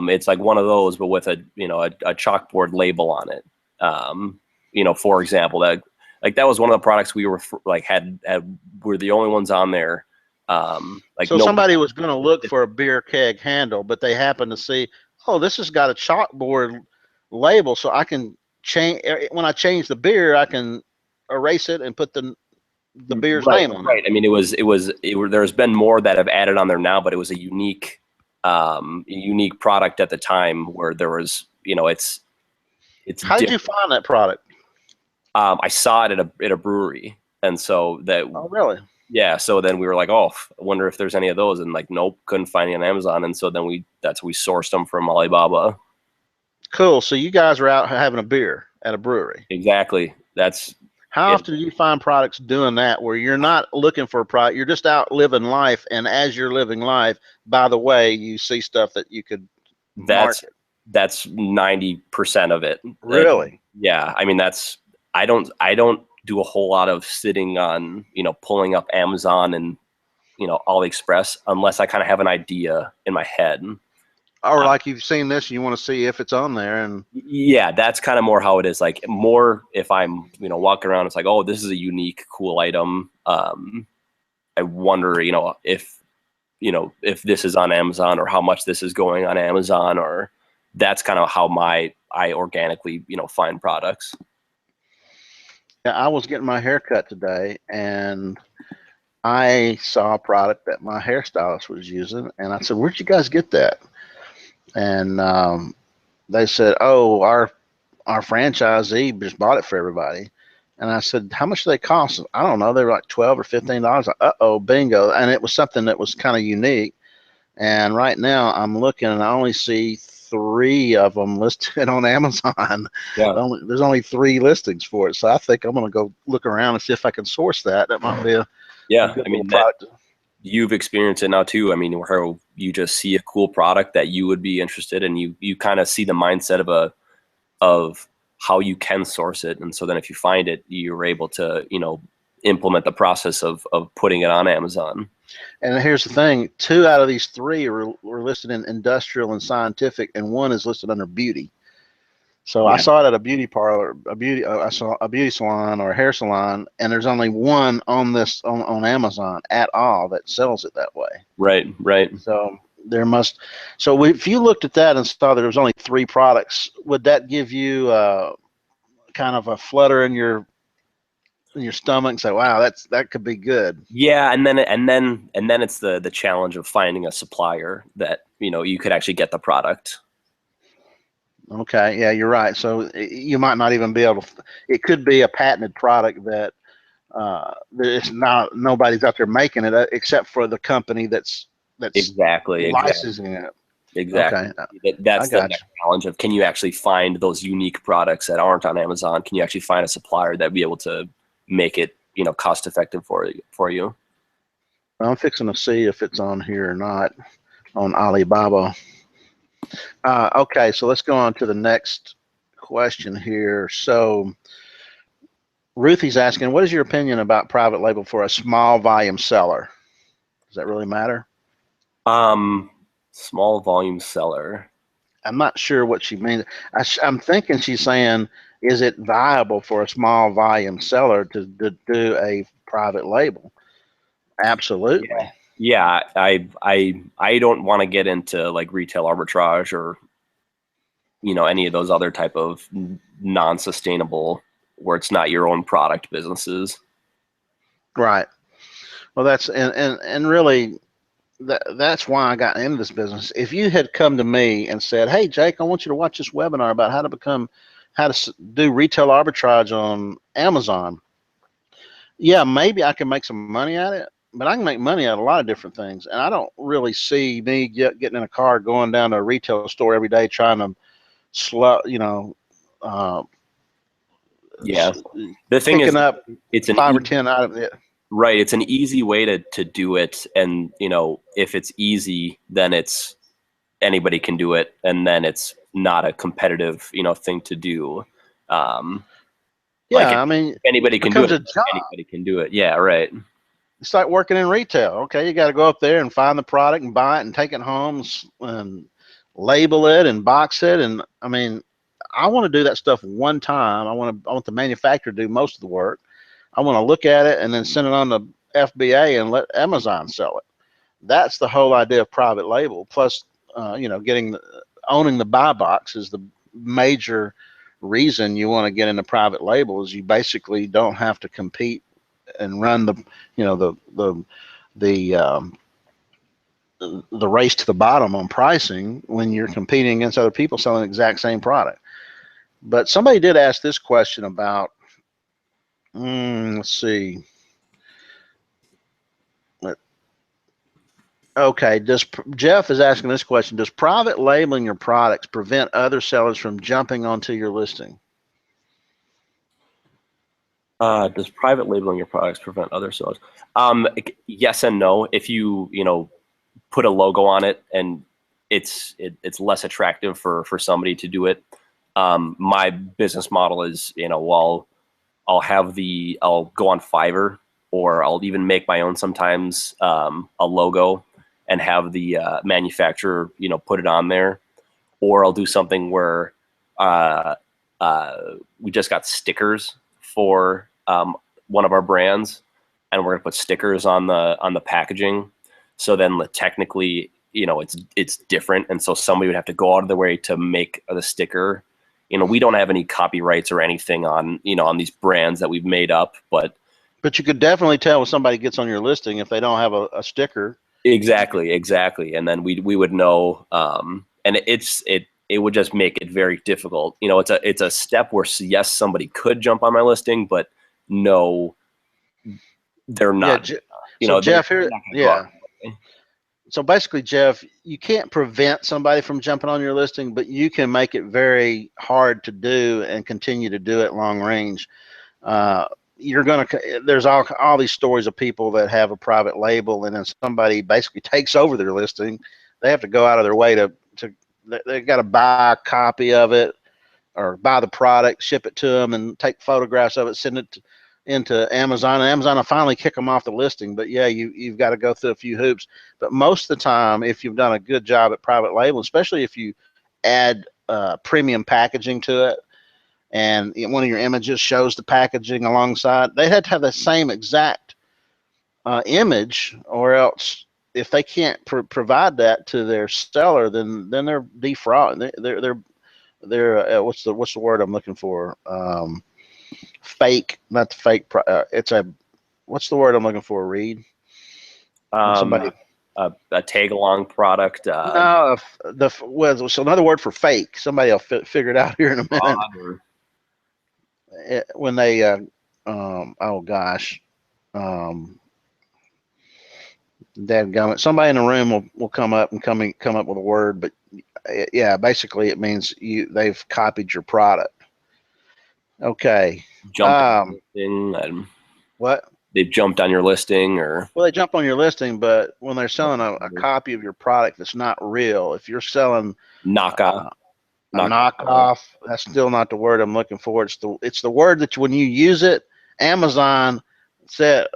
It's like one of those, but with a chalkboard label on it. For example, that was one of the products we were we're the only ones on there. So somebody was going to look for a beer keg handle, but they happened to see, oh, this has got a chalkboard label, so I can change when I change the beer. I can erase it and put the beer's Right, name on right. it. I mean, there's been more that have added on there now, but it was a unique product at the time where there was, it's How did you different. find that product? I saw it at a brewery, and so that, Oh, really? yeah. So then we were like, oh, I wonder if there's any of those, and like, nope, couldn't find any on Amazon, and so then we sourced them from Alibaba. Cool. So you guys are out having a beer at a brewery. Exactly. That's How it. often do you find products doing that where you're not looking for a product, you're just out living life, and as you're living life, by the way, you see stuff that you could That's market? that's 90% of it. Really? Yeah. I mean, I don't do a whole lot of sitting on, pulling up Amazon and, AliExpress unless I kind of have an idea in my head. Or like you've seen this, you want to see if it's on there, and Yeah, that's kind of more how it is. Like more if I'm, walking around, it's like, oh, this is a unique, cool item. I wonder, if this is on Amazon or how much this is going on Amazon, or that's kind of how I organically, find products. yeah, I was getting my hair cut today, and I saw a product that my hairstylist was using, and I said, "Where'd you guys get that?" And they said, "Oh, our franchisee just bought it for everybody." And I said, "How much do they cost?" I don't know. They were like $12 or $15. Uh-oh, bingo! And it was something that was kind of unique. And right now, I'm looking, and I only see 3 of them listed on Amazon. Yeah. There's only 3 listings for it, so I think I'm going to go look around and see if I can source that. That might be a Yeah. good I little mean, that product. you've experienced it now too. I mean, where you just see a cool product that you would be interested in, you kind of see the mindset of how you can source it. And so then if you find it, you're able to, implement the process of putting it on Amazon. And here's the thing: 2 out of these 3 were listed in industrial and scientific, and 1 is listed under beauty. So I Yeah. saw it at a beauty parlor, I saw a beauty salon or a hair salon, and there's only 1 on this on Amazon at all that sells it that way. Right. Right. So there must. So if you looked at that and saw that there was only 3 products, would that give you kind of a flutter in your stomach and say, "Wow, that could be good"? Yeah. And then it's the challenge of finding a supplier that, you could actually get the product. Okay, yeah, you're right. So you might not even be able to. It could be a patented product that it's not. Nobody's out there making it except for the company that's Exactly. Exactly. licensing it. Exactly. Okay, I That's the got next challenge of, can you actually find those unique products that aren't on Amazon? Can you actually find a supplier that'd be able to make it, cost effective for you? you. I'm fixing to see if it's on here or not on Alibaba. Okay, so let's go on to the next question here. So Ruthie's asking, what is your opinion about private label for a small volume seller? Does that really matter? Small volume seller. I'm not sure what she means. I'm thinking she's saying, is it viable for a small volume seller to do a private label? Absolutely. Yeah, I don't want to get into like retail arbitrage or, any of those other type of non-sustainable where it's not your own product businesses. Right. Well, and really, that's why I got into this business. If you had come to me and said, "Hey, Jake, I want you to watch this webinar about how to do retail arbitrage on Amazon," yeah, maybe I can make some money at it, but I can make money at a lot of different things. And I don't really see me getting in a car, going down to a retail store every day, trying to uh, Yeah. The thing is, picking up it's an 5 or 10 items. Yeah. right. It's an easy way to do it. And, if it's easy, then it's anybody can do it. And then it's not a competitive, thing to do. Um, like Yeah, I mean, if anybody it can do becomes it, a job. anybody can do it. Yeah. Right. It's like working in retail. Okay, you got to go up there and find the product and buy it and take it home and label it and box it. And I mean, I want to do that stuff one time. I want the manufacturer to do most of the work. I want to look at it and then send it on to FBA and let Amazon sell it. That's the whole idea of private label. Plus, owning the buy box is the major reason you want to get into private label is you basically don't have to compete and run the, you know, the the race to the bottom on pricing when you're competing against other people selling the exact same product. But somebody did ask this question about, let's see. Okay, Jeff is asking this question: does private labeling your products prevent other sellers from jumping onto your listing? Does private labeling your products prevent other sellers? Yes and no. If you put a logo on it and it's less attractive for somebody to do it. My business model is, well, I'll go on Fiverr, or I'll even make my own sometimes, a logo, and have the manufacturer, put it on there. Or I'll do something where we just got stickers for one of our brands, and we're gonna put stickers on the packaging. So then technically, it's different, and so somebody would have to go out of their way to make the sticker. We don't have any copyrights or anything on on these brands that we've made up, but you could definitely tell when somebody gets on your listing if they don't have a sticker. Exactly, and then we would know, and it would just make it very difficult. It's a step where yes, somebody could jump on my listing, but no, they're not. So Jeff, here, yeah. So basically, Jeff, you can't prevent somebody from jumping on your listing, but you can make it very hard to do and continue to do it long range. There's all these stories of people that have a private label, and then somebody basically takes over their listing. They have to go out of their way to they got to buy a copy of it or buy the product, ship it to them, and take photographs of it, send it into Amazon, and Amazon will finally kick them off the listing. But yeah, you've got to go through a few hoops. But most of the time, if you've done a good job at private label, especially if you add premium packaging to it, and one of your images shows the packaging alongside, they had to have the same exact image, or else if they can't provide that to their seller, then they're defrauding. They're what's the word I'm looking for? Fake, not the fake. It's a, what's the word I'm looking for? Reed. Somebody a tag along product. No, so another word for fake. Somebody will figure it out here in a minute. When they, oh gosh, dadgummit, somebody in the room will come up and come up with a word, but yeah, basically it means they've copied your product. Okay. What? They've jumped on your listing, or? Well, they jump on your listing, but when they're selling a copy of your product that's not real, if you're selling knockoff, that's still not the word I'm looking for. It's the word that when you use it, Amazon said,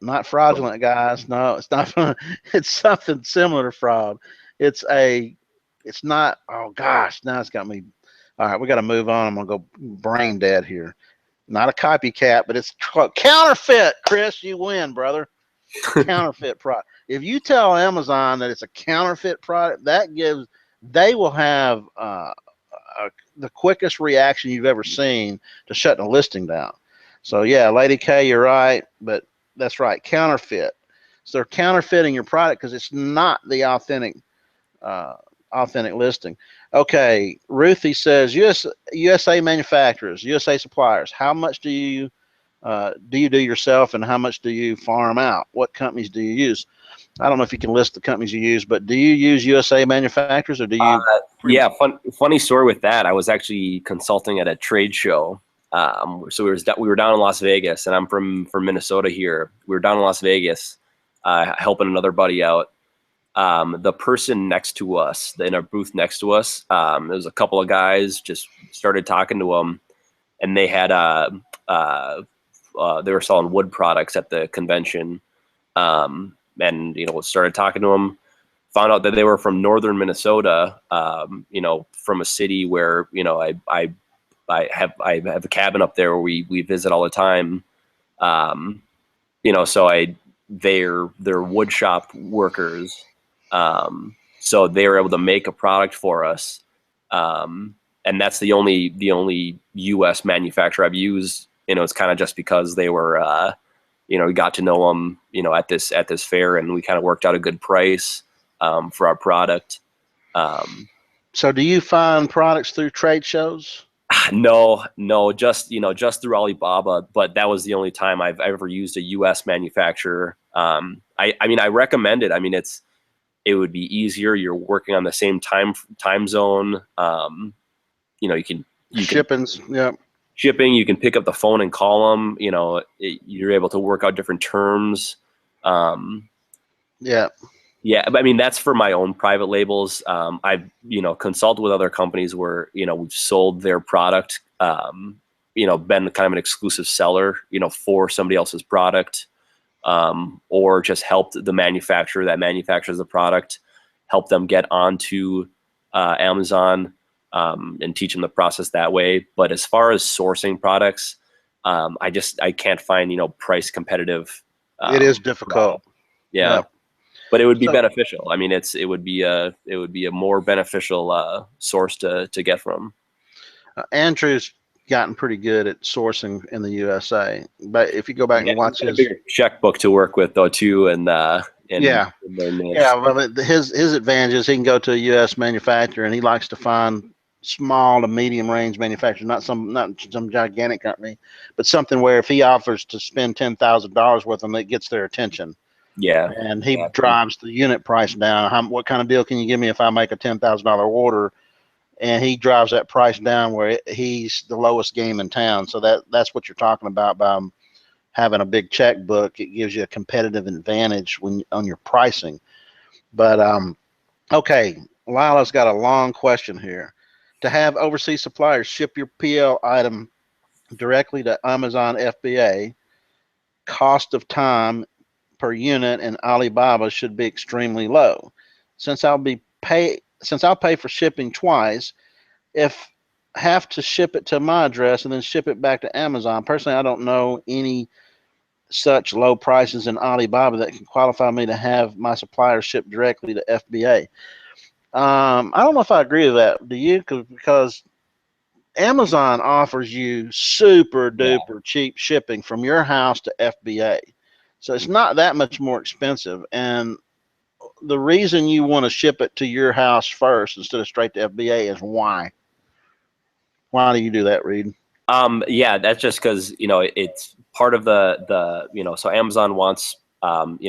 not fraudulent, guys. No, it's not. It's something similar to fraud. It's not. Oh gosh, now it's got me. All right, we got to move on. I'm gonna go brain dead here. Not a copycat, but it's counterfeit. Chris, you win, brother. Counterfeit product. If you tell Amazon that it's a counterfeit product, they will have the quickest reaction you've ever seen to shutting a listing down. So yeah, Lady K, you're right, but that's right, counterfeit. So they're counterfeiting your product because it's not the authentic listing. Okay, Ruthie says USA manufacturers, USA suppliers. How much do you do yourself, and how much do you farm out? What companies do you use? I don't know if you can list the companies you use, but do you use USA manufacturers, or do you? Yeah, funny story with that. I was actually consulting at a trade show. So we were down in Las Vegas, and I'm from Minnesota here. We were down in Las Vegas, helping another buddy out. The person next to us, in our booth next to us, there was a couple of guys, just started talking to them, and they had they were selling wood products at the convention, and started talking to them. Found out that they were from northern Minnesota, from a city where I have a cabin up there where we visit all the time. So they're wood shop workers. So they were able to make a product for us. and that's the only U.S. manufacturer I've used. It's kind of just because they were, we got to know them, at this fair, and we kind of worked out a good price for our product. So do you find products through trade shows? No, just through Alibaba, but that was the only time I've ever used a U.S. manufacturer. I mean, I recommend it. I mean, it would be easier. You're working on the same time zone. You can Shippings, yeah. shipping. You can pick up the phone and call them. You're able to work out different terms. Yeah. Yeah, I mean, that's for my own private labels. I've consulted with other companies where we've sold their product. Been kind of an exclusive seller for somebody else's product, or just helped the manufacturer that manufactures the product, help them get onto Amazon, and teach them the process that way. But as far as sourcing products, I can't find price competitive. It is difficult. Yeah. Yeah. But it would be So beneficial. I mean, it would be a more beneficial source to get from. Andrew's gotten pretty good at sourcing in the USA, but if you go back Yeah, and watch he's got a his, bigger checkbook to work with though too, and yeah, in their niche. yeah, well, his advantage is he can go to a U.S. manufacturer, and he likes to find small to medium range manufacturers, not some gigantic company, but something where if he offers to spend $10,000 with them, it gets their attention, Yeah, and he exactly. drives the unit price down. What kind of deal can you give me if I make a $10,000 order? And he drives that price down where he's the lowest game in town. So that's what you're talking about by having a big checkbook. It gives you a competitive advantage on your pricing. But okay, Lila's got a long question here. To have overseas suppliers ship your PL item directly to Amazon FBA, cost of time per unit in Alibaba should be extremely low. Since I'll pay for shipping twice, if have to ship it to my address and then ship it back to Amazon. Personally, I don't know any such low prices in Alibaba that can qualify me to have my supplier ship directly to FBA. I don't know if I agree with that. Do you? Because Amazon offers you super Yeah. duper cheap shipping from your house to FBA. So it's not that much more expensive. And the reason you want to ship it to your house first instead of straight to FBA is why? Why do you do that, Reed? Yeah, that's just because it's part of the so Amazon wants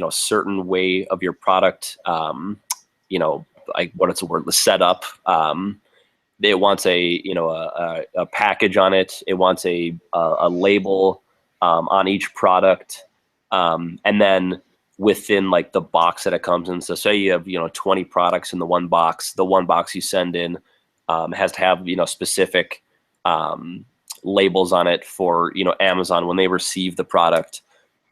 certain way of your product, like what it's a word, the setup. It wants a package on it. It wants a label on each product, and then within like the box that it comes in. So say you have 20 products in the one box. The one box you send in has to have specific labels on it for Amazon when they receive the product,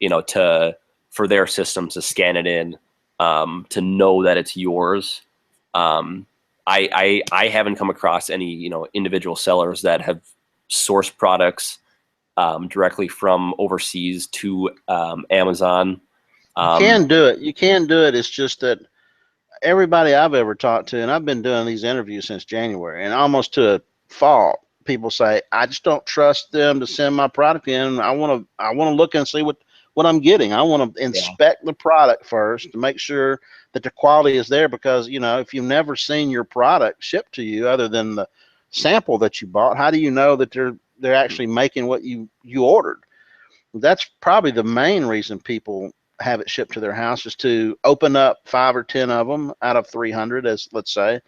to for their system to scan it in, to know that it's yours. I haven't come across any individual sellers that have sourced products directly from overseas to Amazon. You can do it. You can do it. It's just that everybody I've ever talked to, and I've been doing these interviews since January, and almost to a fault, people say I just don't trust them to send my product in. I want to look and see what I'm getting. I want to Yeah, inspect the product first to make sure that the quality is there, because if you've never seen your product shipped to you other than the sample that you bought, how do you know that they're actually making what you ordered? That's probably the main reason people have it shipped to their house, is to open up 5 or 10 of them out of 300, as let's say,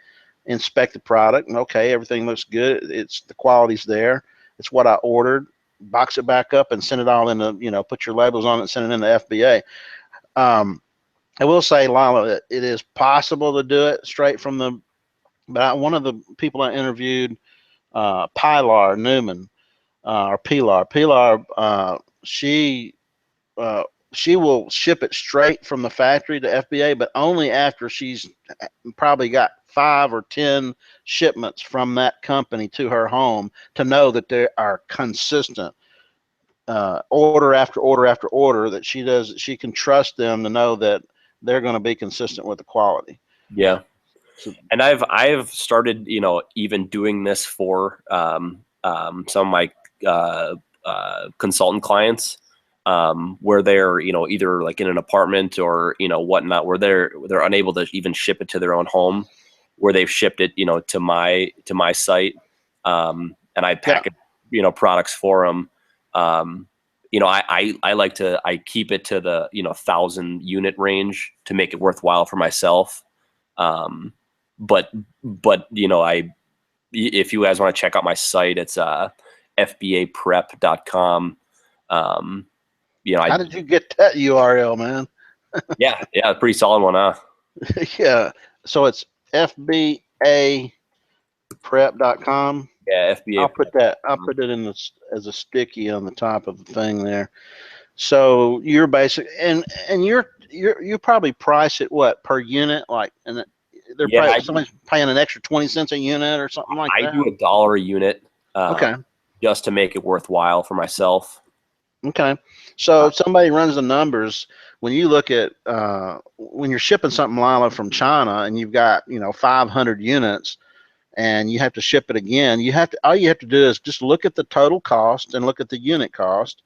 inspect the product, and okay, everything looks good. It's the quality's there. It's what I ordered. Box it back up and send it all in put your labels on it and send it in the FBA. I will say, Lila, it is possible to do it straight from the. But one of the people I interviewed, Pilar Newman, or Pilar, she uh, she will ship it straight from the factory to FBA, but only after she's probably got 5 or 10 shipments from that company to her home to know that they are consistent, order after order after order, that she can trust them to know that they're going to be consistent with the quality. yeah. So, And I've started, even doing this for some of my consultant clients, where they're, either like in an apartment or, whatnot, where they're unable to even ship it to their own home, where they've shipped it, to my site, and I yeah. package, products for them. I like to, I keep it to the, 1,000 unit range to make it worthwhile for myself. Um, but if you guys want to check out my site, it's fbaprep.com. How did you get that URL, man? Yeah, pretty solid one, huh? Yeah. So it's fbaprep.com. Yeah, FBA Prep. I'll put it in this as a sticky on the top of the thing there. So you're basic, and you probably price it what per unit, like, and they're Yeah, probably somebody's paying an extra 20 cents a unit or something like I that. do $1 a unit, Okay. just to make it worthwhile for myself. Okay. So somebody runs the numbers. When you look at when you're shipping something, Lila, from China, and you've got 500 units, and you have to ship it again, all you have to do is just look at the total cost and look at the unit cost.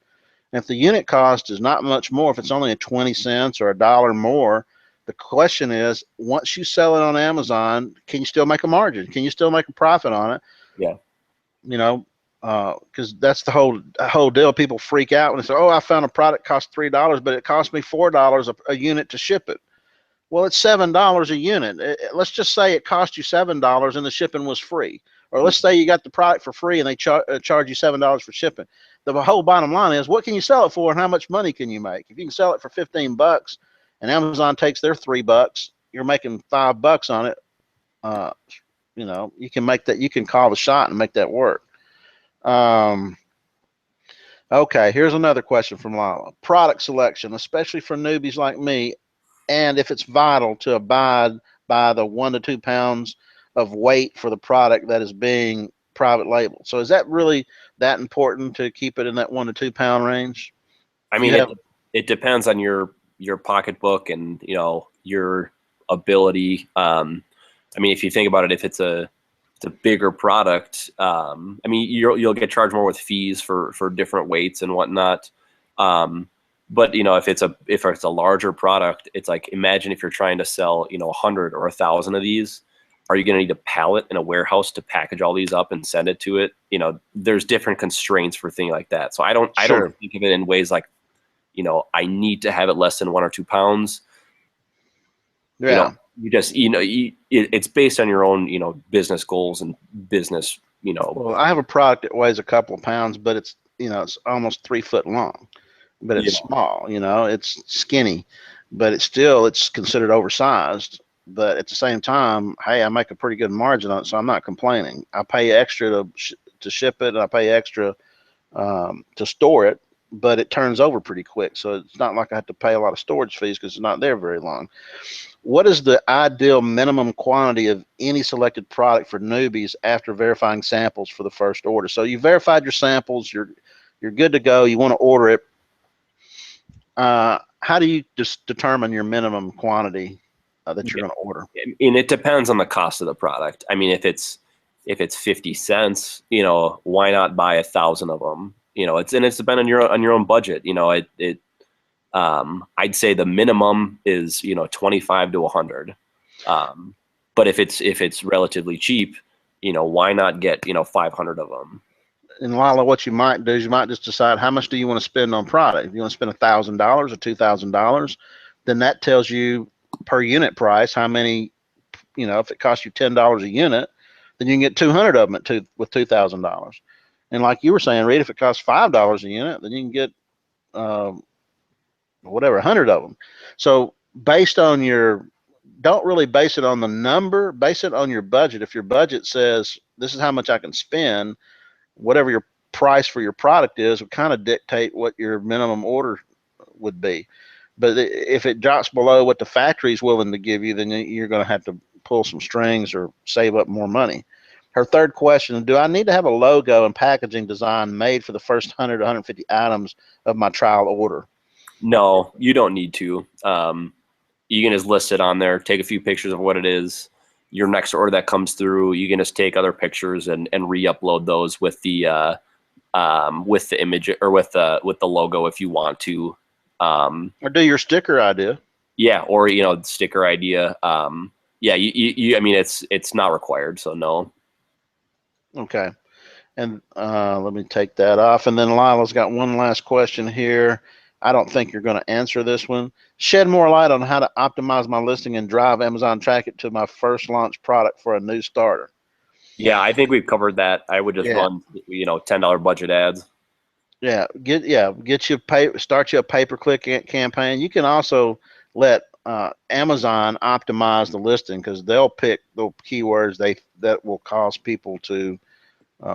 And if the unit cost is not much more, if it's only a 20 cents or $1 more, the question is, once you sell it on Amazon, can you still make a margin? Can you still make a profit on it? Yeah. Because that's the whole deal. People freak out when they say, "Oh, I found a product cost $3, but it cost me $4 a unit to ship it." Well, it's $7 a unit. Let's just say it cost you $7 and the shipping was free, or let's say you got the product for free and they charge you $7 for shipping. The whole bottom line is, what can you sell it for, and how much money can you make? If you can sell it for $15, and Amazon takes their $3, you're making $5 on it. Uh, you can make that. You can call the shot and make that work. Um, okay, here's another question from Lala. Product selection, especially for newbies like me, and if it's vital to abide by the 1 to 2 pounds of weight for the product that is being private labeled. So is that really that important to keep it in that 1 to 2 pound range? I mean, it depends on your pocketbook and your ability. I mean, if you think about it, if it's a bigger product, I mean, you'll get charged more with fees for different weights and whatnot. But if it's a larger product, it's like, imagine if you're trying to sell 100 or 1,000 of these. Are you going to need a pallet in a warehouse to package all these up and send it to it? There's different constraints for things like that. So I don't think of it in ways like, I need to have it less than 1 or 2 pounds. Yeah. You just, it's based on your own, business goals and business, Well, I have a product that weighs a couple of pounds, but it's it's almost 3 foot long, but it's small. It's skinny, but it's considered oversized. But at the same time, hey, I make a pretty good margin on it, so I'm not complaining. I pay extra to ship it, and I pay extra to store it, but it turns over pretty quick. So it's not like I have to pay a lot of storage fees because it's not there very long. What is the ideal minimum quantity of any selected product for newbies after verifying samples for the first order? So you verified your samples, you're good to go. You want to order it. How do you just determine your minimum quantity that you're going to order? And it depends on the cost of the product. I mean, if it's 50 cents, why not buy 1,000 of them? It's dependent on your own budget. I'd say the minimum is 25 to 100. But if it's relatively cheap, why not get 500 of them? And Lila, what you might do is you might just decide how much do you want to spend on product. If you want to spend $1,000 or $2,000, then that tells you per unit price how many. If it costs you $10 a unit, then you can get 200 of them with $2,000. And like you were saying, Reed, if it costs $5 a unit, then you can get whatever 100 of them. So don't really base it on the number, base it on your budget. If your budget says this is how much I can spend, whatever your price for your product is will kind of dictate what your minimum order would be. But if it drops below what the factory is willing to give you, then you're going to have to pull some strings or save up more money. Her third question: do I need to have a logo and packaging design made for the first 100 to 150 items of my trial order? No, you don't need to. You can just list it on there, take a few pictures of what it is, your next order that comes through, you can just take other pictures and re-upload those with the image or with the logo if you want to. Or do your sticker idea. Yeah, or sticker idea. Yeah, you I mean it's not required, so no. Okay. And let me take that off. And then Lila's got one last question here. I don't think you're going to answer this one. Shed more light on how to optimize my listing and drive Amazon traffic to my first launch product for a new starter. Yeah, I think we've covered that. I would just Yeah. run, $10 budget ads. Yeah, get you start you a pay-per-click campaign. You can also let Amazon optimize the listing because they'll pick the keywords that will cause people to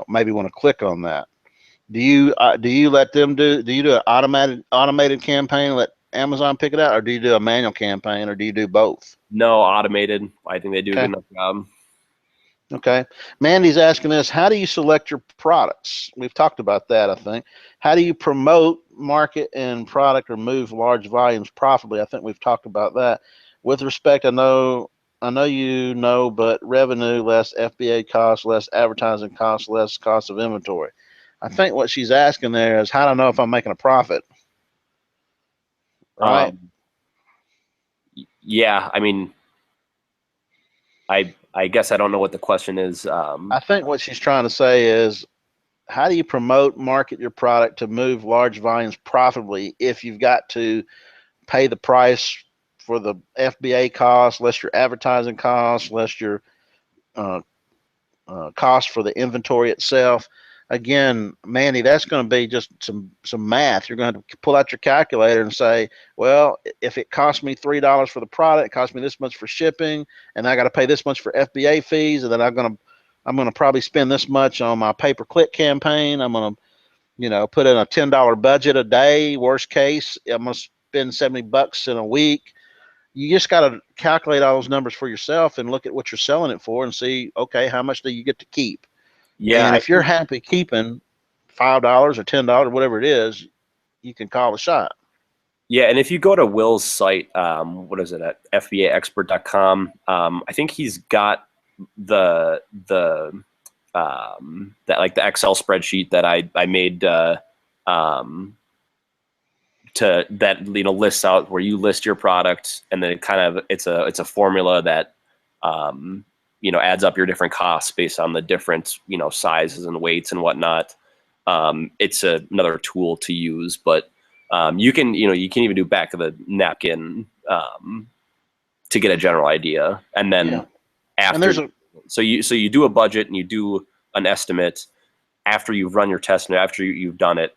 maybe want to click on that. Do you let them do you do an automated campaign and let Amazon pick it out, or do you do a manual campaign, or do you do both? No, automated. I think they do a Okay. good enough job. Okay. Mandy's asking us, how do you select your products? We've talked about that, I think. How do you promote, market, and product or move large volumes profitably? I think we've talked about that. With respect, I know you know, but revenue, less FBA costs, less advertising costs, less cost of inventory. I think what she's asking there is how to know if I'm making a profit, right? Yeah, I mean, I guess I don't know what the question is. I think what she's trying to say is how do you promote, market your product to move large volumes profitably if you've got to pay the price for the FBA cost, less your advertising cost, less your uh, cost for the inventory itself? Again, Mandy, that's going to be just some math. You're going to pull out your calculator and say, well, if it costs me $3 for the product, it costs me this much for shipping, and I got to pay this much for FBA fees, and then I'm gonna probably spend this much on my pay-per-click campaign. I'm gonna put in a $10 budget a day. Worst case, I'm gonna spend $70 in a week. You just got to calculate all those numbers for yourself and look at what you're selling it for and see, okay, how much do you get to keep? Yeah, And if you're happy keeping $5 or $10, whatever it is, you can call the shot. yeah, and if you go to Will's site, what is it at FBAexpert.com? I think he's got that like the Excel spreadsheet that I made to that lists out where you list your product, and then it's a formula that adds up your different costs based on the different sizes and weights and whatnot. It's another tool to use, but you can even do back of the napkin to get a general idea, and then after so you do a budget and you do an estimate after you've run your test and after you've done it,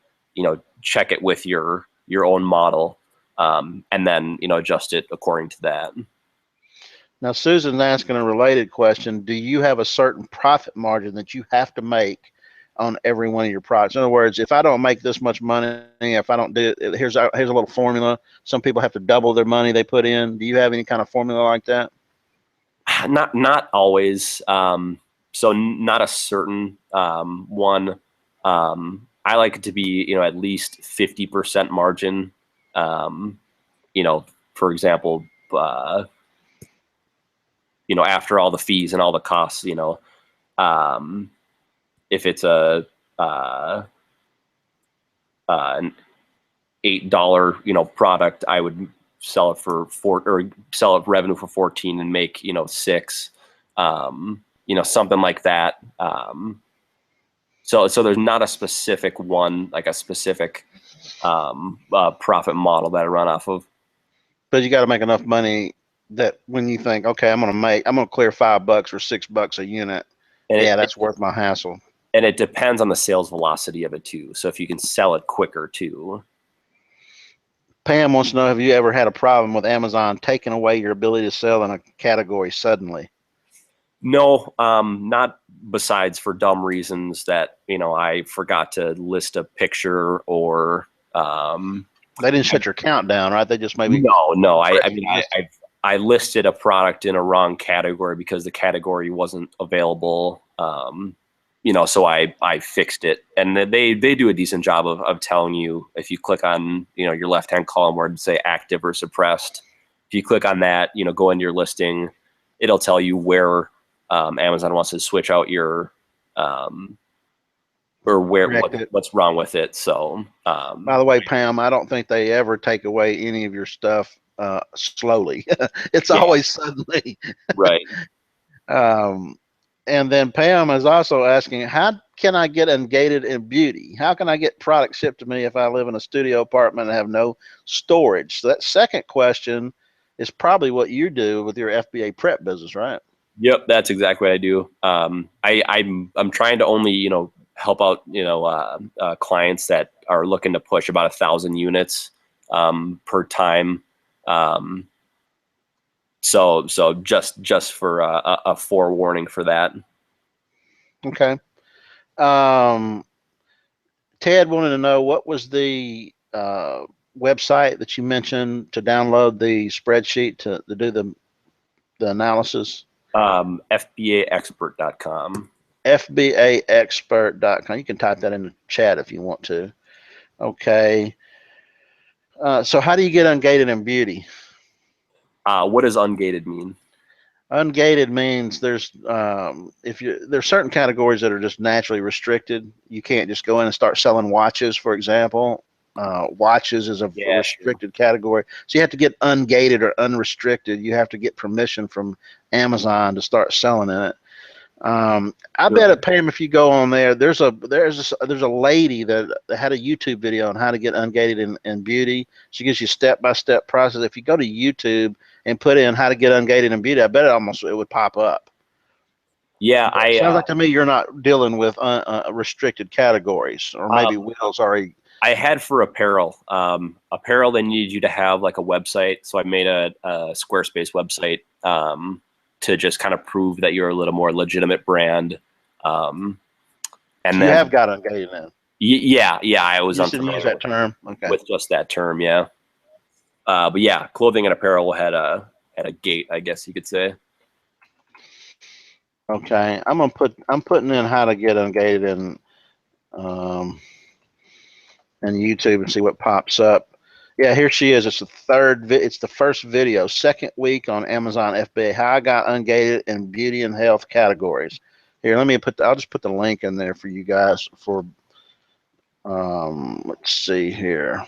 check it with your own model, and then adjust it according to that. Now, Susan's asking a related question. Do you have a certain profit margin that you have to make on every one of your products? In other words, if I don't make this much money, if I don't do it, here's a little formula. Some people have to double their money they put in. Do you have any kind of formula like that? Not always. So not a certain one. I like it to be at least 50% margin. For example, after all the fees and all the costs, if it's an $8 product, I would sell it for sell it revenue for 14 and make 6, something like that. So there's not a specific one, like a specific profit model that I run off of. But you got to make enough money that when you think, okay, I'm gonna clear $5 or $6 a unit. And that's worth my hassle. And it depends on the sales velocity of it too. So if you can sell it quicker too. Pam wants to know, have you ever had a problem with Amazon taking away your ability to sell in a category suddenly? No, not besides for dumb reasons that, I forgot to list a picture or they didn't shut your account down, right? They just maybe no. I listed a product in a wrong category because the category wasn't available. So I fixed it, and they do a decent job of telling you if you click on your left hand column where it say active or suppressed. If you click on that, go into your listing, it'll tell you where Amazon wants to switch out your or what's wrong with it. So by the way, Pam, I don't think they ever take away any of your stuff slowly. It's always suddenly. Right. And then Pam is also asking, how can I get ungated in beauty? How can I get product shipped to me if I live in a studio apartment and have no storage? So that second question is probably what you do with your FBA prep business, right? Yep, that's exactly what I do. I'm trying to only help out clients that are looking to push about 1,000 units per time. So just for a forewarning for that. Okay. Ted wanted to know, what was the website that you mentioned to download the spreadsheet to do the analysis? FBAexpert.com. FBAexpert.com. You can type that in the chat if you want to. Okay. So how do you get ungated in beauty? What does ungated mean? Ungated means there's certain categories that are just naturally restricted. You can't just go in and start selling watches, for example. Watches is a restricted category, so you have to get ungated or unrestricted. You have to get permission from Amazon to start selling in it. I bet at Pam, if you go on there, there's a lady that had a YouTube video on how to get ungated in beauty. She gives you step-by-step process. If you go to YouTube and put in how to get ungated in beauty, I bet it would pop up. Yeah, it sounds like to me you're not dealing with restricted categories, or maybe Will's already. I had for apparel. Apparel, they needed you to have like a website, so I made a Squarespace website to just kind of prove that you're a little more legitimate brand. And so you have got ungated then. Yeah, I was unfamiliar use that term. Okay. With just that term, yeah. But yeah, clothing and apparel had a gate, I guess you could say. Okay, I'm putting in how to get ungated in YouTube and see what pops up. Yeah, here she is. It's the first video, second week on Amazon FBA. How I got ungated in beauty and health categories. Here, I'll just put the link in there for you guys for. Let's see here.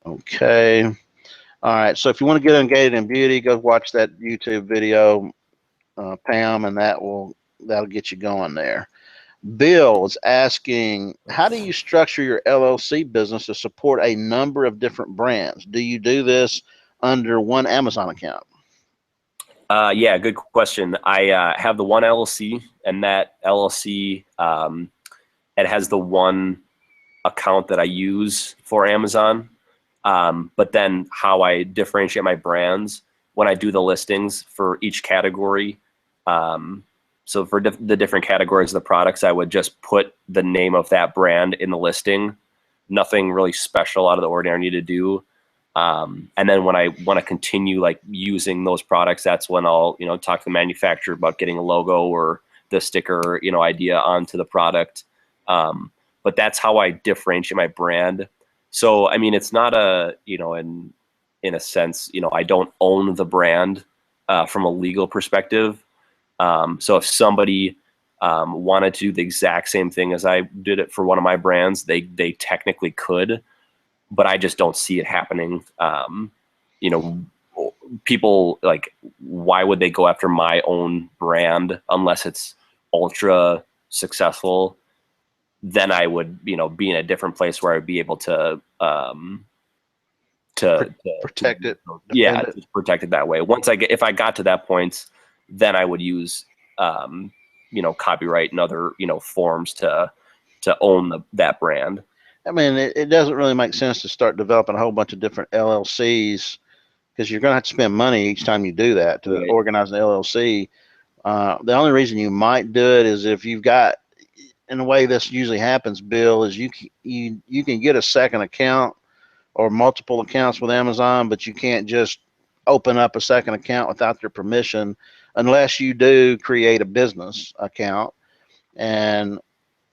Okay. All right. So if you want to get ungated in beauty, go watch that YouTube video, Pam, and that'll get you going there. Bill is asking, how do you structure your LLC business to support a number of different brands? Do you do this under one Amazon account? Yeah, good question. I have the one LLC, and that LLC, it has the one account that I use for Amazon. But then how I differentiate my brands when I do the listings for each category. So for the different categories of the products, I would just put the name of that brand in the listing. Nothing really special out of the ordinary I need to do. And then when I want to continue like using those products, that's when I'll talk to the manufacturer about getting a logo or the sticker idea onto the product. But that's how I differentiate my brand. So I mean, it's not in a sense, I don't own the brand from a legal perspective. So if somebody wanted to do the exact same thing as I did it for one of my brands, they technically could, but I just don't see it happening. People like, why would they go after my own brand unless it's ultra successful? Then I would, be in a different place where I'd be able to protect it. Yeah, protect it that way. If I got to that point, then I would use, copyright and other, forms to own that brand. I mean, it doesn't really make sense to start developing a whole bunch of different LLCs, because you're going to have to spend money each time you do that to organize an LLC. The only reason you might do it is if you've got, in the way this usually happens, Bill, is you can get a second account or multiple accounts with Amazon, but you can't just open up a second account without their permission unless you do create a business account. And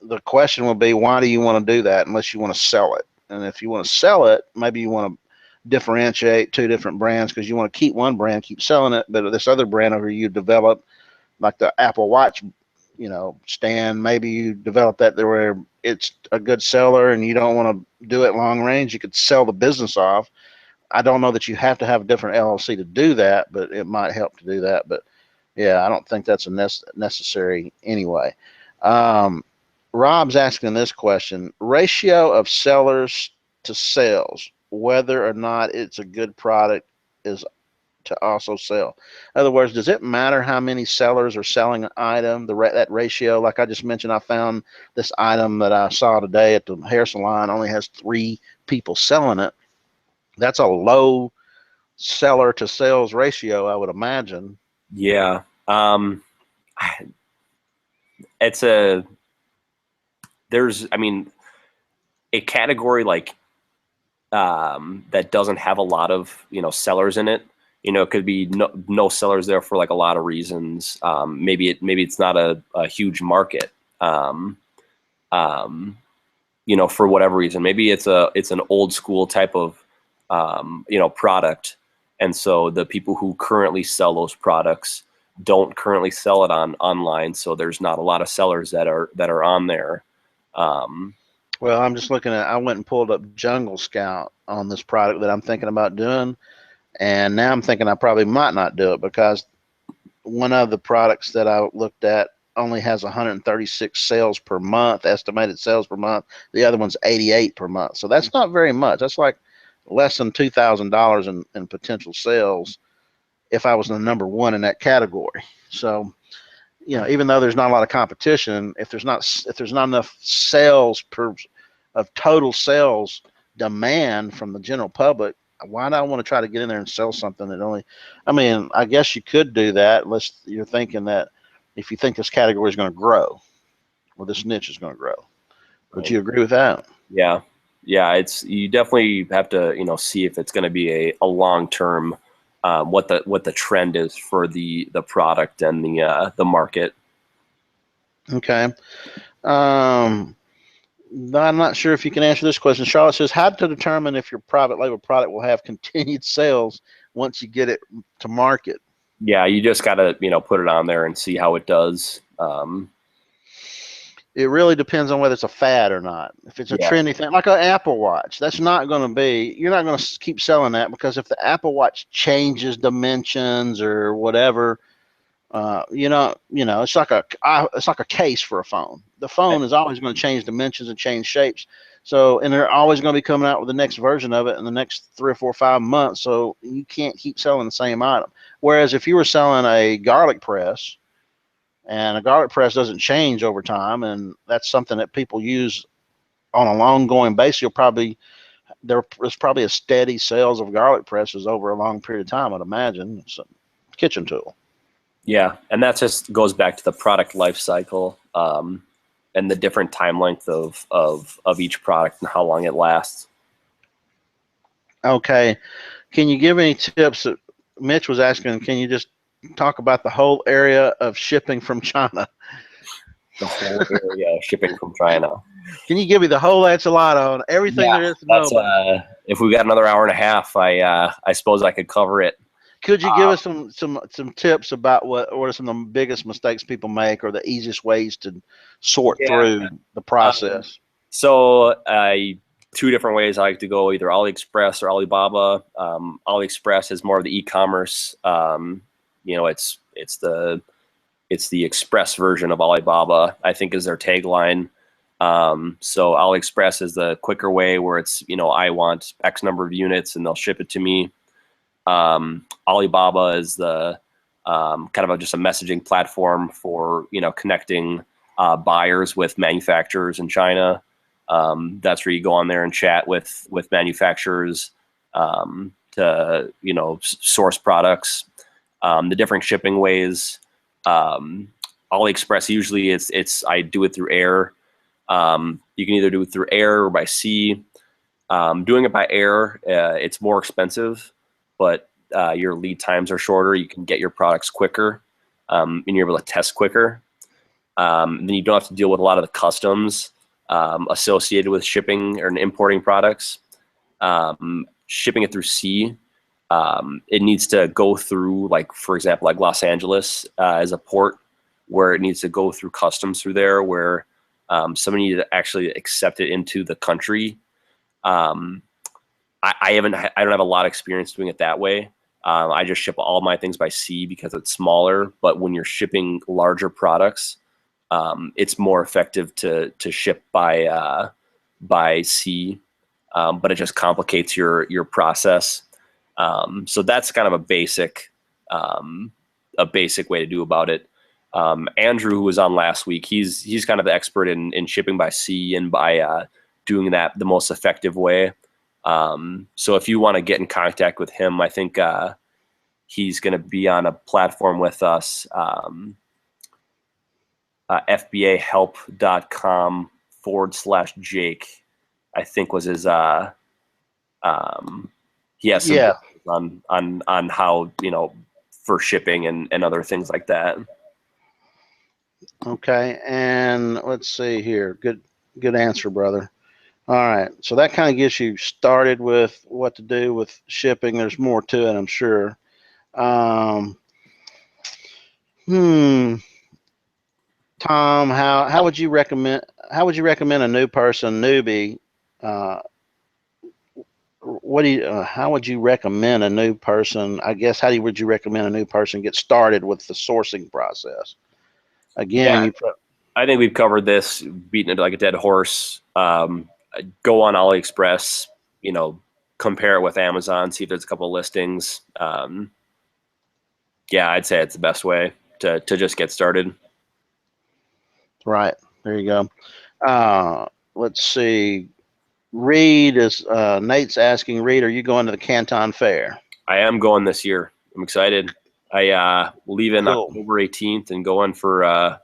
the question will be, why do you want to do that unless you want to sell it? And if you want to sell it, maybe you want to differentiate two different brands because you want to keep one brand, keep selling it, but this other brand over you develop, like the Apple Watch, stand. Maybe you develop that there where it's a good seller, and you don't want to do it long range. You could sell the business off. I don't know that you have to have a different LLC to do that, but it might help to do that. But yeah, I don't think that's necessary anyway. Um, Rob's asking this question: ratio of sellers to sales, whether or not it's a good product, is to also sell. In other words, does it matter how many sellers are selling an item? That ratio, like I just mentioned, I found this item that I saw today at the hair salon only has 3 people selling it. That's a low seller to sales ratio, I would imagine. Yeah. It's a, there's, I mean, a category like that doesn't have a lot of, sellers in it. It could be no sellers there for like a lot of reasons. Maybe it's not a huge market. For whatever reason, maybe it's an old school type of, product. And so the people who currently sell those products don't currently sell it online. So there's not a lot of sellers that are on there. Well, I'm just looking at, I went and pulled up Jungle Scout on this product that I'm thinking about doing. And now I'm thinking I probably might not do it because one of the products that I looked at only has 136 sales per month, estimated sales per month. The other one's 88 per month. So that's not very much. That's like less than $2,000 in potential sales if I was the number one in that category. So, even though there's not a lot of competition, if there's not enough sales of total sales demand from the general public, why do I want to try to get in there and sell something that only, I mean, I guess you could do that unless you're thinking that if you think this category is going to grow or this niche is going to grow. Would you agree with that? Yeah. Yeah. You definitely have to, see if it's going to be a long-term, what the trend is for the product and the market. Okay. I'm not sure if you can answer this question. Charlotte says, how to determine if your private label product will have continued sales once you get it to market? Yeah, you just got to, put it on there and see how it does. It really depends on whether it's a fad or not. If it's a trendy thing, like an Apple Watch, you're not going to keep selling that because if the Apple Watch changes dimensions or whatever, it's like a case for a phone. The phone is always going to change dimensions and change shapes. So, and they're always going to be coming out with the next version of it in the next 3 or 4 or 5 months. So you can't keep selling the same item. Whereas if you were selling a garlic press, and a garlic press doesn't change over time, and that's something that people use on an ongoing basis, there's probably a steady sales of garlic presses over a long period of time, I'd imagine. It's a kitchen tool. Yeah, and that just goes back to the product life cycle, and the different time length of each product and how long it lasts. Okay. Can you give any tips? Mitch was asking, can you just talk about the whole area of shipping from China? The whole area of shipping from China. Can you give me the whole enchilada on everything there is to know about? If we got another hour and a half, I suppose I could cover it. Could you give us some tips about what are some of the biggest mistakes people make, or the easiest ways to sort through the process? So 2 different ways I like to go, either AliExpress or Alibaba. AliExpress is more of the e-commerce. It's the express version of Alibaba, I think, is their tagline. So AliExpress is the quicker way where it's, I want X number of units and they'll ship it to me. Alibaba is the kind of just a messaging platform for, connecting buyers with manufacturers in China. That's where you go on there and chat with manufacturers to, source products. The different shipping ways. AliExpress, usually I do it through air. You can either do it through air or by sea. Doing it by air, it's more expensive, but your lead times are shorter. You can get your products quicker, and you're able to test quicker. Then you don't have to deal with a lot of the customs associated with shipping or importing products. shipping it through sea, it needs to go through, like, for example, like Los Angeles as a port, where it needs to go through customs through there, where somebody needs to actually accept it into the country. I don't have a lot of experience doing it that way. I just ship all my things by sea because it's smaller. But when you're shipping larger products, it's more effective to ship by sea. But it just complicates your process. So that's kind of a basic way to do about it. Andrew, who was on last week, he's kind of the expert in shipping by sea and by doing that the most effective way. So if you want to get in contact with him, I think he's going to be on a platform with us, fbahelp.com/Jake, I think was his, he has some on how, for shipping and other things like that. Okay, and let's see here. Good answer, brother. All right, so that kind of gets you started with what to do with shipping. There's more to it, I'm sure. Tom, how would you recommend a newbie? How would you recommend a new person? I guess would you recommend a new person get started with the sourcing process? Again, I think we've covered this, beating it like a dead horse. Go on AliExpress, compare it with Amazon, see if there's a couple of listings. I'd say it's the best way to just get started. Right. There you go. Let's see. Reed Nate's asking, Reed, are you going to the Canton Fair? I am going this year. I'm excited. I leave in October 18th and going for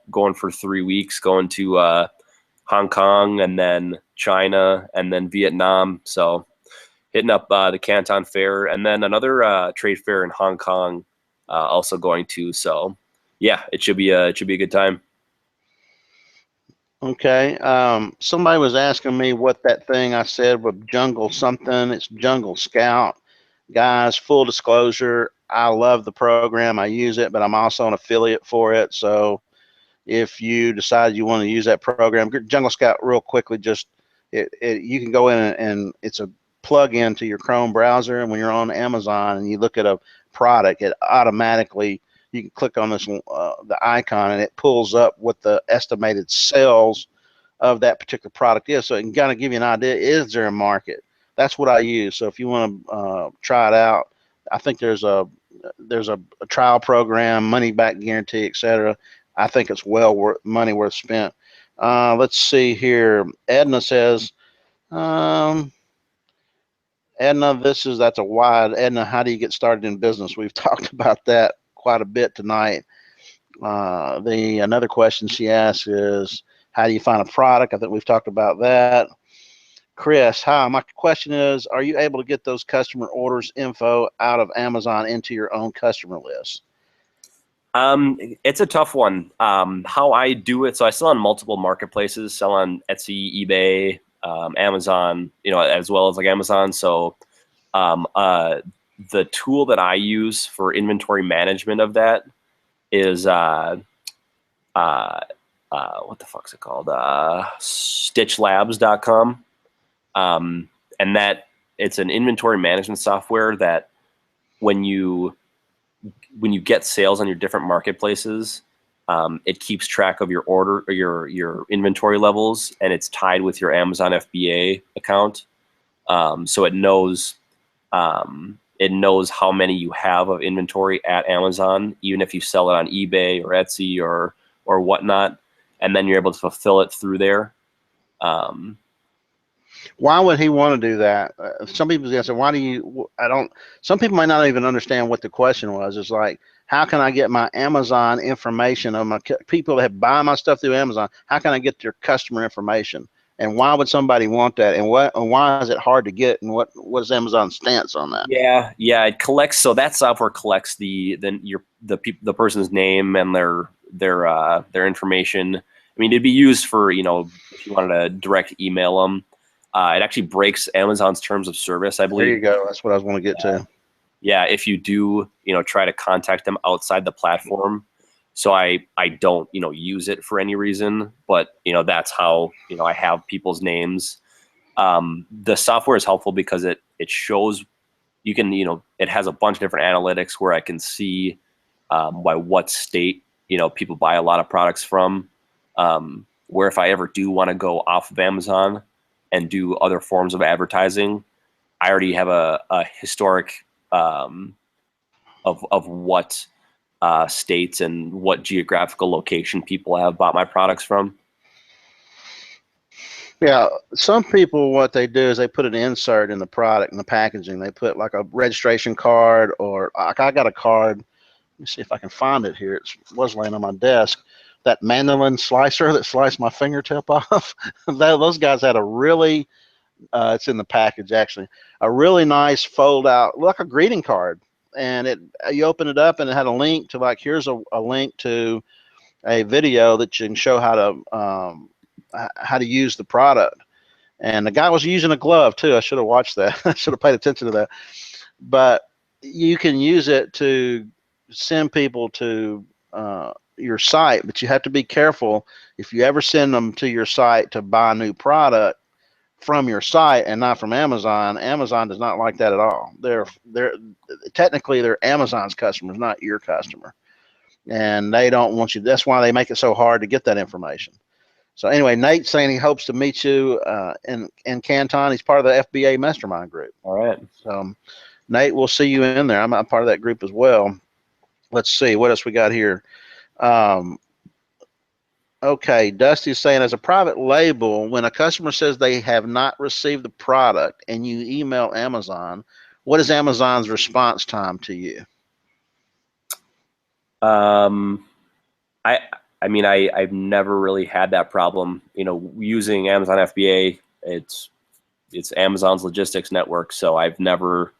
3 weeks, going to Hong Kong and then China and then Vietnam. So hitting up the Canton Fair and then another trade fair in Hong Kong, also going to. So yeah, it should be a good time. Okay. Somebody was asking me what that thing I said with Jungle something. It's Jungle Scout. Guys, full disclosure, I love the program. I use it, but I'm also an affiliate for it. So if you decide you want to use that program, Jungle Scout, real quickly, just you can go in and it's a plug-in to your Chrome browser. And when you're on Amazon and you look at a product, it automatically, you can click on this the icon and it pulls up what the estimated sales of that particular product is. So it can kind of give you an idea, is there a market? That's what I use. So if you want to try it out, I think there's a trial program, money back guarantee, etc. I think it's money worth spent. Let's see here. Edna says, Edna, that's a wide. Edna, how do you get started in business? We've talked about that quite a bit tonight. Another question she asks is, how do you find a product? I think we've talked about that. Chris, hi. My question is, are you able to get those customer orders info out of Amazon into your own customer list? It's a tough one. How I do it, so I sell on multiple marketplaces, sell on Etsy, eBay, Amazon, as well as like Amazon. So the tool that I use for inventory management of that is what the fuck's it called? Stitchlabs.com. And that it's an inventory management software that when you get sales on your different marketplaces, it keeps track of your order or your inventory levels, and it's tied with your Amazon FBA account. So it knows how many you have of inventory at Amazon, even if you sell it on eBay or Etsy or whatnot, and then you're able to fulfill it through there. Why would he want to do that? Some people say, why do you, some people might not even understand what the question was. It's like, how can I get my Amazon information of my people that buy my stuff through Amazon? How can I get their customer information? And why would somebody want that? And why is it hard to get? And what is Amazon's stance on that? Yeah, it collects. So that software collects the person's name and their information. I mean, it'd be used for, if you wanted to direct email them. It actually breaks Amazon's terms of service, I There believe. you go. That's what I was going to get to. Yeah, if you do, try to contact them outside the platform. So I don't, use it for any reason, but that's how, I have people's names. The software is helpful because it shows you can, it has a bunch of different analytics where I can see by what state, people buy a lot of products from. Where if I ever do want to go off of Amazon and do other forms of advertising, I already have a historic of what states and what geographical location people have bought my products from. Yeah, some people, what they do is they put an insert in the product, in the packaging. They put like a registration card, or like I got a card. Let me see if I can find it here. It was laying on my desk. That mandolin slicer that sliced my fingertip off. Those guys had a really, it's in the package actually, a really nice fold out, like a greeting card. And you open it up and it had a link to, like, here's a link to a video that you can show how to use the product. And the guy was using a glove too. I should have watched that. I should have paid attention to that. But you can use it to send people to your site, but you have to be careful if you ever send them to your site to buy a new product from your site and not from Amazon. Amazon does not like that at all. They're technically they're Amazon's customers, not your customer, and they don't want you. That's why they make it so hard to get that information. So anyway, Nate's saying he hopes to meet you in Canton. He's part of the FBA Mastermind group. All right. So Nate, we'll see you in there. I'm part of that group as well. Let's see what else we got here. Okay, Dusty's saying, as a private label, when a customer says they have not received the product and you email Amazon, what is Amazon's response time to you? I've never really had that problem. Using Amazon FBA, it's Amazon's logistics network, so I've never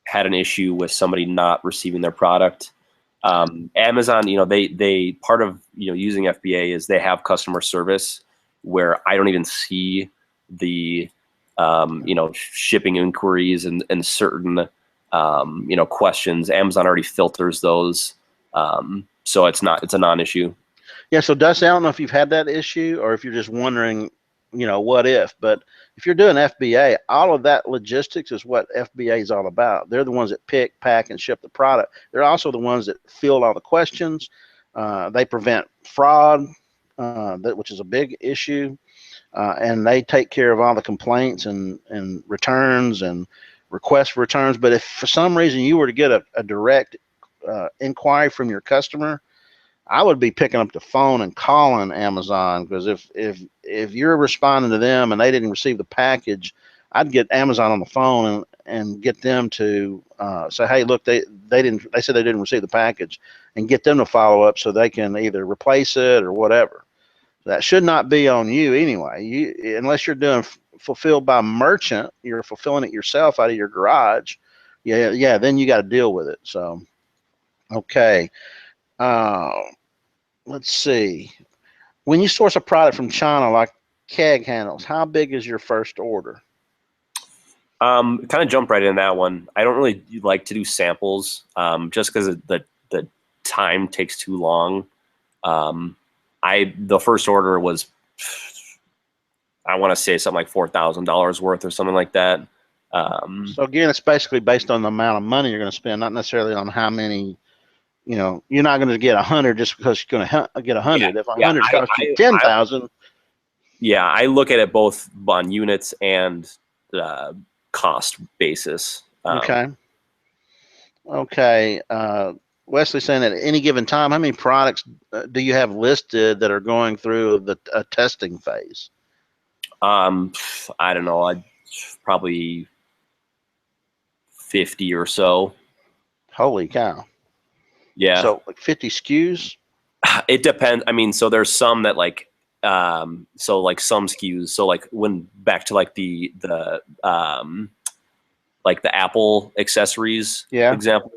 had an issue with somebody not receiving their product. Amazon, they part of using FBA is they have customer service where I don't even see the shipping inquiries and certain questions. Amazon already filters those, so it's a non-issue. Yeah, so Dusty, I don't know if you've had that issue or if you're just wondering, what if, but if you're doing FBA, all of that logistics is what FBA is all about. They're the ones that pick, pack, and ship the product. They're also the ones that field all the questions. They prevent fraud, which is a big issue, and they take care of all the complaints and returns and requests for returns. But if for some reason you were to get a direct inquiry from your customer, I would be picking up the phone and calling Amazon, because if you're responding to them and they didn't receive the package, I'd get Amazon on the phone and get them to say, hey, look, they said they didn't receive the package, and get them to follow up so they can either replace it or whatever. That should not be on you anyway. Unless you're doing fulfilled by merchant, you're fulfilling it yourself out of your garage. Yeah, then you got to deal with it. So, okay. Let's see. When you source a product from China, like keg handles, how big is your first order? Kind of jump right in that one. I don't really like to do samples, just because the time takes too long. The first order was, I want to say something like $4,000 worth or something like that. So again, it's basically based on the amount of money you're going to spend, not necessarily on how many. You're not going to get 100 just because you're going to get 100. Yeah, If 100 costs you 10,000. Yeah, I look at it both on units and cost basis. Okay. Wesley saying, at any given time, how many products do you have listed that are going through the testing phase? I don't know. I'd probably 50 or so. Holy cow. Yeah. So like 50 SKUs? It depends. I mean, so there's some that so like some SKUs. So like when back to like the Apple accessories example.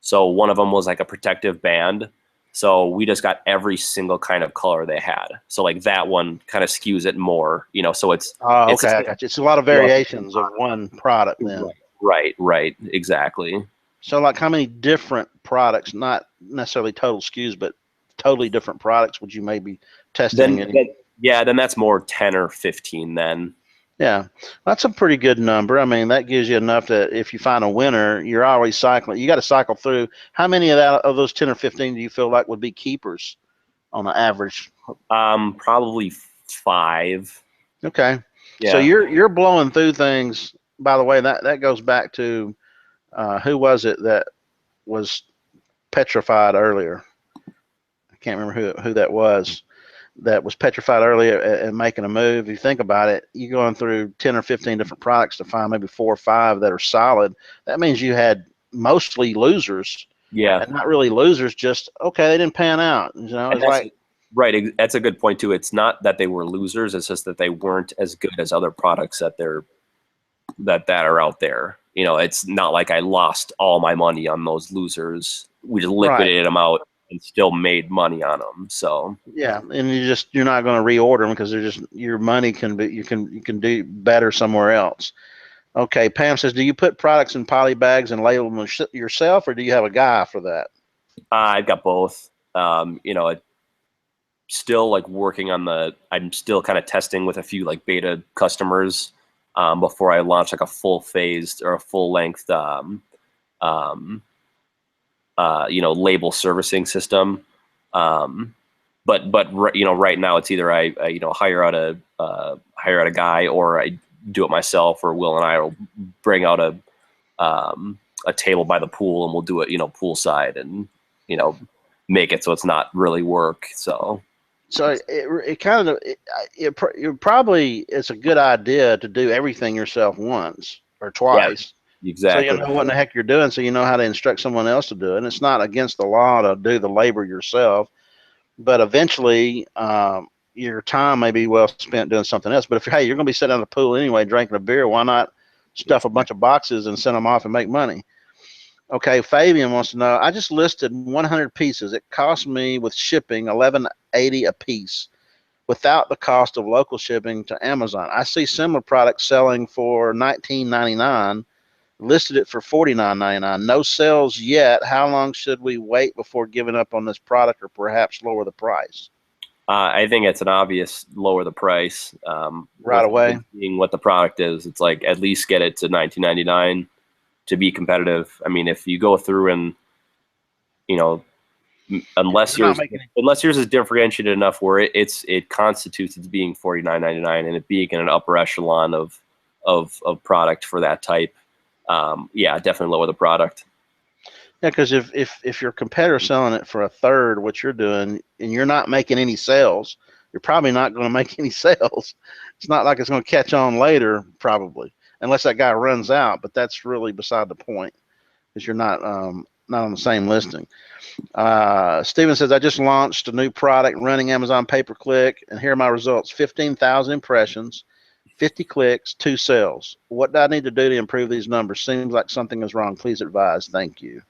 So one of them was like a protective band. So we just got every single kind of color they had. So like that one kind of skews it more, you know, so it's Okay, I got you. It's a lot of you know, variations of one product then. right, exactly. So like how many different products, not necessarily total SKUs, but totally different products would you maybe testing? Then that's more 10 or 15 then. Yeah, that's a pretty good number. I mean, that gives you enough that if you find a winner, you're always cycling. You got to cycle through. How many of those 10 or 15 do you feel like would be keepers on the average? Probably 5. Okay. So Yeah. you're blowing through things. By the way, that goes back to who was it that was petrified earlier? I can't remember who that was. That was petrified earlier and making a move. If you think about it, you're going through 10 or 15 different products to find maybe 4 or 5 that are solid. That means you had mostly losers. Yeah. And not really losers, just okay, they didn't pan out. You know, And it's like right. That's a good point too. It's not that they were losers. It's just that they weren't as good as other products that are out there. You know, it's not like I lost all my money on those losers. We just liquidated them out and still made money on them. So yeah, and you're not going to reorder them because they're just your money can be you can do better somewhere else. Okay, Pam says, do you put products in poly bags and label them yourself, or do you have a guy for that? I've got both. You know, still like working on I'm still kind of testing with a few like beta customers before I launch like a full phased or a full length um, you know, label servicing system. But you know, right now it's either I you know hire out a guy, or I do it myself, or Will and I will bring out a table by the pool and we'll do it, you know, poolside, and you know, make it so it's not really work. So it kind of it probably it's a good idea to do everything yourself once or yeah, twice, so you exactly. know what in the heck you're doing, so you know how to instruct someone else to do it. And it's not against the law to do the labor yourself, but eventually your time may be well spent doing something else. But if hey, you're going to be sitting at the pool anyway drinking a beer, why not stuff a bunch of boxes and send them off and make money? Okay, Fabian wants to know, I just listed 100 pieces. It cost me with shipping $11.80 a piece without the cost of local shipping to Amazon. I see similar products selling for $19.99, listed it for $49.99. No sales yet. How long should we wait before giving up on this product, or perhaps lower the price? I think it's an obvious lower the price. Right away. Seeing what the product is, it's like at least get it to $19.99 to be competitive. I mean, if you go through and you know, unless yours is differentiated enough where it constitutes as being $49.99 and it being in an upper echelon of product for that type, yeah, definitely lower the product. Yeah, because if your competitor's selling it for a third what you're doing and you're not making any sales, you're probably not going to make any sales. It's not like it's going to catch on later, probably, unless that guy runs out. But that's really beside the point, because you're not on the same listing. Steven says, I just launched a new product running Amazon pay-per-click, and here are my results: 15,000 impressions, 50 clicks, 2 sales. What do I need to do to improve these numbers? Seems like something is wrong. Please advise. Thank you.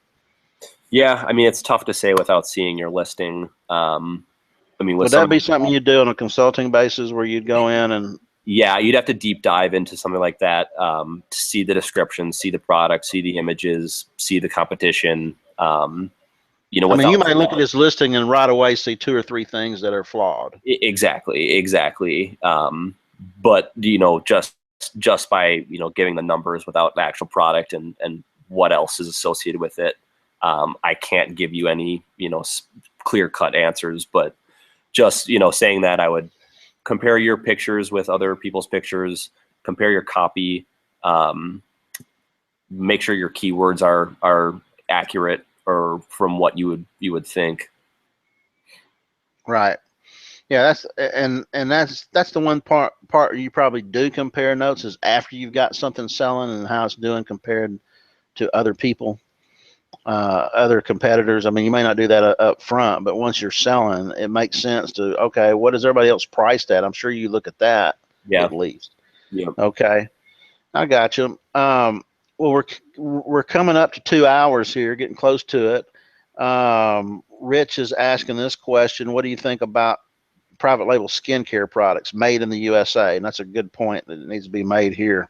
Yeah, I mean, it's tough to say without seeing your listing. I mean, would that be something you do on a consulting basis where you'd go in and? Yeah, you'd have to deep dive into something like that to see the description, see the product, see the images, see the competition. You know, I mean, you might look at this listing and right away see 2 or 3 things that are flawed. Exactly. But you know, just by giving the numbers without the actual product and what else is associated with it, I can't give you any clear cut answers. But just saying that, I would compare your pictures with other people's pictures, compare your copy, make sure your keywords are accurate or from what you would think. Right. Yeah, that's the one part you probably do compare notes, is after you've got something selling and how it's doing compared to other people, other competitors. I mean, you may not do that up front, but once you're selling, it makes sense to, okay, what is everybody else priced at? I'm sure you look at that at least. Yeah. Okay, I got you. Well, we're coming up to 2 hours here, getting close to it. Rich is asking this question: what do you think about private label skincare products made in the USA? And that's a good point, that it needs to be made here.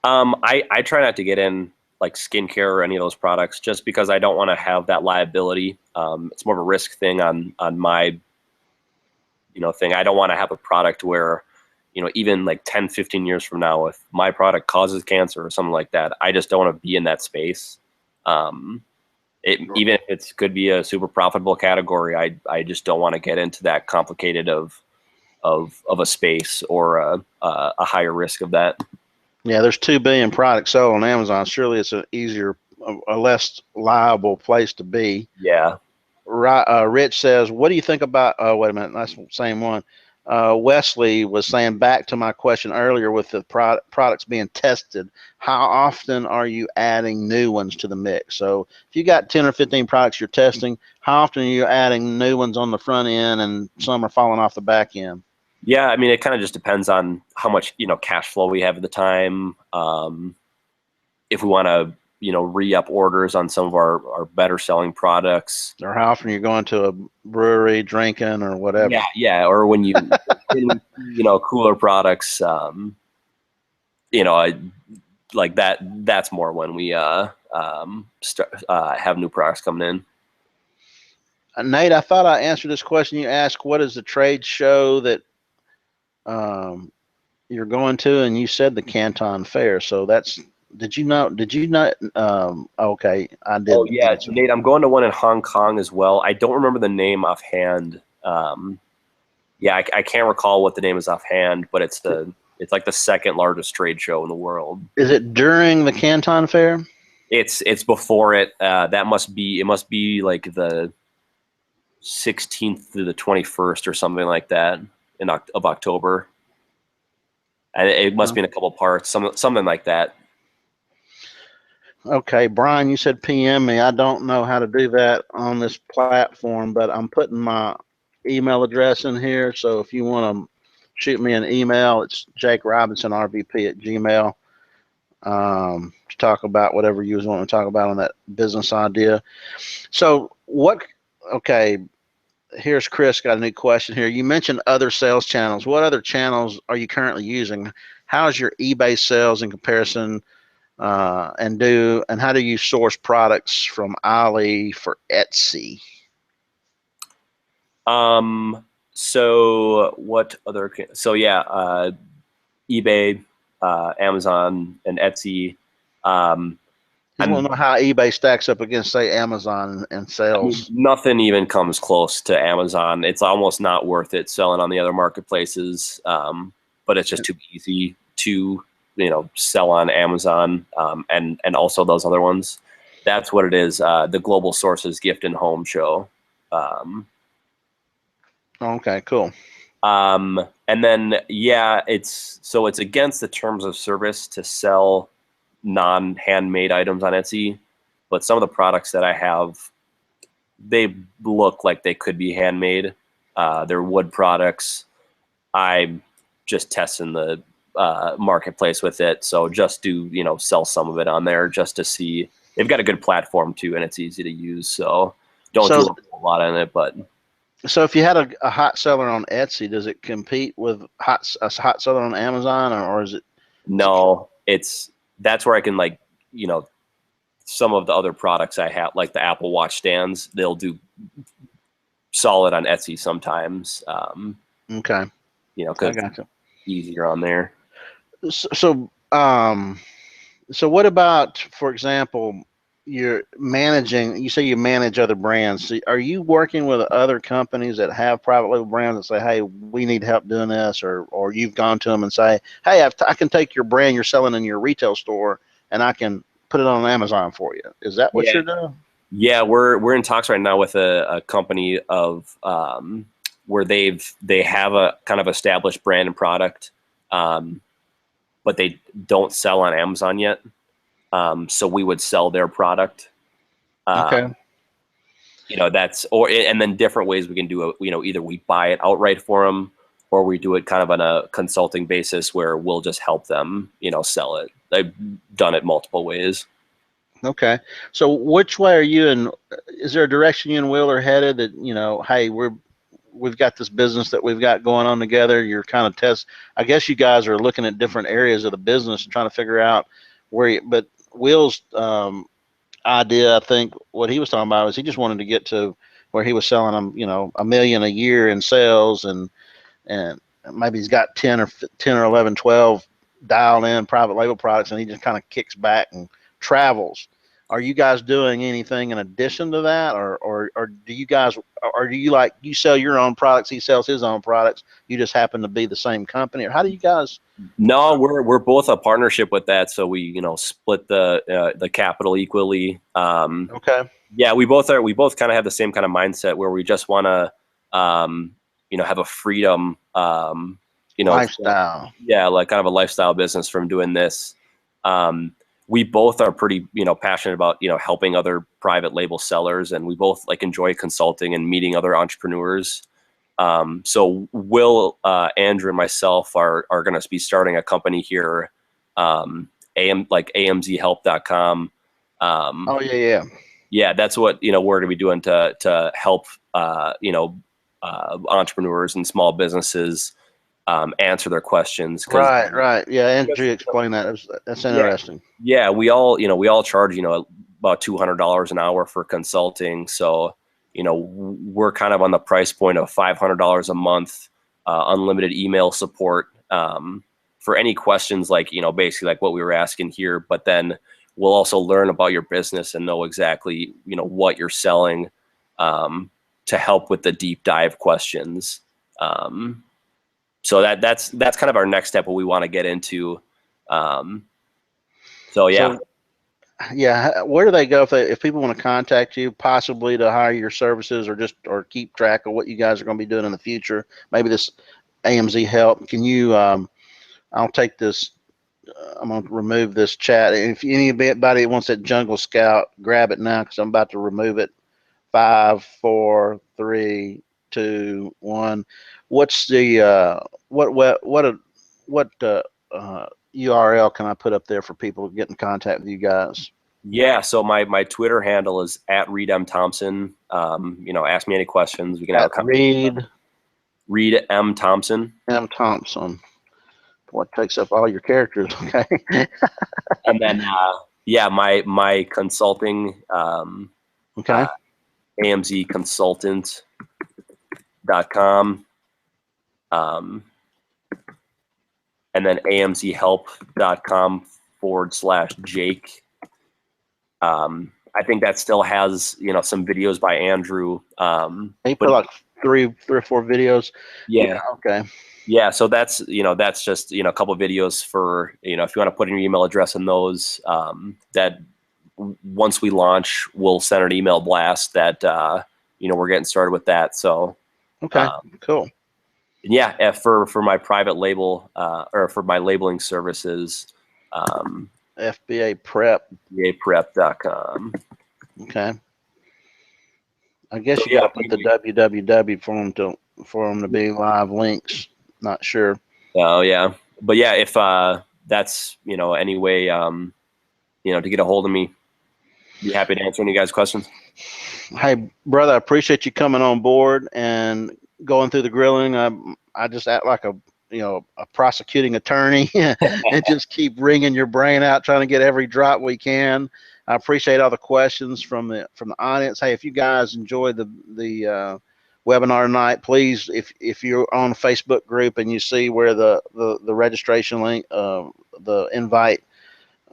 I try not to get in like skincare or any of those products just because I don't want to have that liability. It's more of a risk thing on my, thing. I don't want to have a product where, even like 10, 15 years from now, if my product causes cancer or something like that, I just don't want to be in that space. Even if it could be a super profitable category, I just don't want to get into that complicated of a space or a higher risk of that. Yeah, there's 2 billion products sold on Amazon. Surely it's an easier, a less liable place to be. Yeah. Rich says, what do you think about, wait a minute, that's the same one. Wesley was saying, back to my question earlier with the products being tested, how often are you adding new ones to the mix? So if you got 10 or 15 products you're testing, how often are you adding new ones on the front end and some are falling off the back end? Yeah, I mean, it kind of just depends on how much, cash flow we have at the time. If we want to, re-up orders on some of our better selling products. Or how often you're going to a brewery drinking or whatever. Yeah. Or when you, cooler products, like that's more when we have new products coming in. Nate, I thought I answered this question you asked. What is the trade show that you're going to? And you said the Canton Fair. So that's, did you not? Okay, I did. Oh yeah, answer. Nate, I'm going to one in Hong Kong as well. I don't remember the name offhand. Yeah, I can't recall what the name is offhand, but it's like the second largest trade show in the world. Is it during the Canton Fair? It's before it. It must be like the 16th through the 21st or something like that of October. And it must be in a couple parts, something like that. Okay, Brian, you said PM me. I don't know how to do that on this platform, but I'm putting my email address in here. So if you want to shoot me an email, it's jakerobinsonrvp@gmail. To talk about whatever you was wanting to talk about on that business idea. So okay, here's Chris got a new question here. You mentioned other sales channels. What other channels are you currently using? How's your eBay sales in comparison? And how do you source products from Ali for Etsy? So what other? So yeah, eBay, Amazon, and Etsy. I don't know how eBay stacks up against, say, Amazon and sales. I mean, nothing even comes close to Amazon. It's almost not worth it selling on the other marketplaces. But it's just too easy to, sell on Amazon, and also those other ones. That's what it is. The Global Sources Gift and Home Show. Okay, cool. And then, yeah, it's against the terms of service to sell non-handmade items on Etsy, but some of the products that I have, they look like they could be handmade. They're wood products. I'm just testing the marketplace with it, so just to sell some of it on there just to see. They've got a good platform too, and it's easy to use. So don't do a lot on it, but. So if you had a hot seller on Etsy, does it compete with a hot seller on Amazon, or is it? No, that's where I can some of the other products I have, like the Apple Watch stands, they'll do solid on Etsy sometimes. Okay. Because it's easier on there. So what about, for example, you're managing, you say you manage other brands. So are you working with other companies that have private label brands that say, hey, we need help doing this, or you've gone to them and say, hey, I can take your brand you're selling in your retail store and I can put it on Amazon for you? Is that what you're doing? Yeah, we're in talks right now with a company of where they have a kind of established brand and product, but they don't sell on Amazon yet. So we would sell their product. Okay. And then different ways we can do it. Either we buy it outright for them, or we do it kind of on a consulting basis where we'll just help them, sell it. They've done it multiple ways. Okay. So which way are you and is there a direction you and Will are headed that, hey, we've got this business that we've got going on together. You're kind of I guess you guys are looking at different areas of the business and trying to figure out but Will's idea, I think what he was talking about was he just wanted to get to where he was selling them, $1 million a year in sales, and maybe he's got 10 or 11, 12 dialed in private label products, and he just kind of kicks back and travels. Are you guys doing anything in addition to that, or do you guys, or do you like you sell your own products, he sells his own products, you just happen to be the same company, or how do you guys? No, we're both a partnership with that, so we split the capital equally. Okay. Yeah, we both kind of have the same kind of mindset where we just want to have a freedom Lifestyle. yeah, like kind of a lifestyle business from doing this. We both are pretty, passionate about, helping other private label sellers, and we both like enjoy consulting and meeting other entrepreneurs. So Will, Andrew, and myself are going to be starting a company here, amzhelp.com. Oh yeah. Yeah, that's what we're going to be doing to help entrepreneurs and small businesses answer their questions. Because Right. Yeah, Andrew explained that. That's interesting. yeah, we all charge about $200 an hour for consulting. So we're kind of on the price point of $500 a month, unlimited email support for any questions like basically like what we were asking here. But then we'll also learn about your business and know exactly what you're selling to help with the deep dive questions. So that's kind of our next step, what we want to get into. So yeah. So yeah, where do they go if people want to contact you, possibly to hire your services or keep track of what you guys are going to be doing in the future? Maybe this AMZ help. Can you? I'll take this. I'm going to remove this chat. If anybody wants that Jungle Scout, grab it now because I'm about to remove it. 5, 4, 3, 2, 1. What's the URL can I put up there for people to get in contact with you guys? Yeah, so my Twitter handle is at Reed M. Thompson. Ask me any questions. We can have a conversation. Reed M. Thompson. M. Thompson. What takes up all your characters? Okay. And then my consulting. Okay. amzconsultant.com. And then amzhelp.com/Jake. I think that still has some videos by Andrew. He put like three or four videos. Yeah. Okay. Yeah. So that's just a couple of videos for if you want to put in your email address in those. That once we launch, we'll send an email blast that we're getting started with that. So okay, cool. Yeah, for my private label or for my labeling services. FBA Prep. FBAprep.com. Okay. I guess you got to put the www for them to be live links. Not sure. Oh yeah, but yeah, if that's any way to get a hold of me, be happy to answer any guys' questions. Hey brother, I appreciate you coming on board and going through the grilling. I just act like a prosecuting attorney and just keep wringing your brain out trying to get every drop we can. I appreciate all the questions from the audience. Hey, if you guys enjoyed the webinar tonight, please, if you're on a Facebook group and you see where the registration link, the invite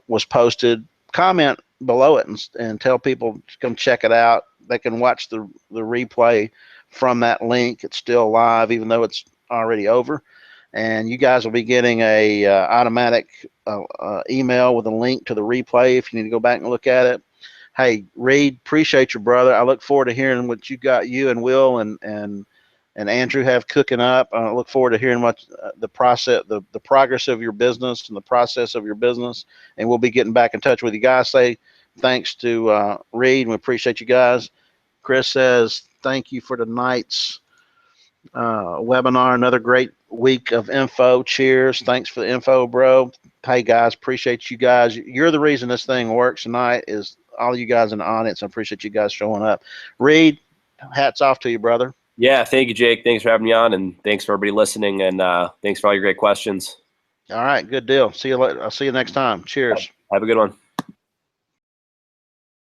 was posted, comment below it and tell people to come check it out. They can watch the replay from that link. It's still live, even though it's already over. And you guys will be getting a automatic email with a link to the replay if you need to go back and look at it. Hey, Reed, appreciate your brother. I look forward to hearing what you and Will and Andrew have cooking up. I look forward to hearing what the progress of your business and the process of your business. And we'll be getting back in touch with you guys. Say thanks to Reed, and we appreciate you guys. Chris says thank you for tonight's webinar. Another great week of info. Cheers. Thanks for the info, bro. Hey, guys, appreciate you guys. You're the reason this thing works tonight is all you guys in the audience. I appreciate you guys showing up. Reed, hats off to you, brother. Yeah, thank you, Jake. Thanks for having me on, and thanks for everybody listening, and thanks for all your great questions. All right, good deal. See you later. I'll see you next time. Cheers. Have a good one.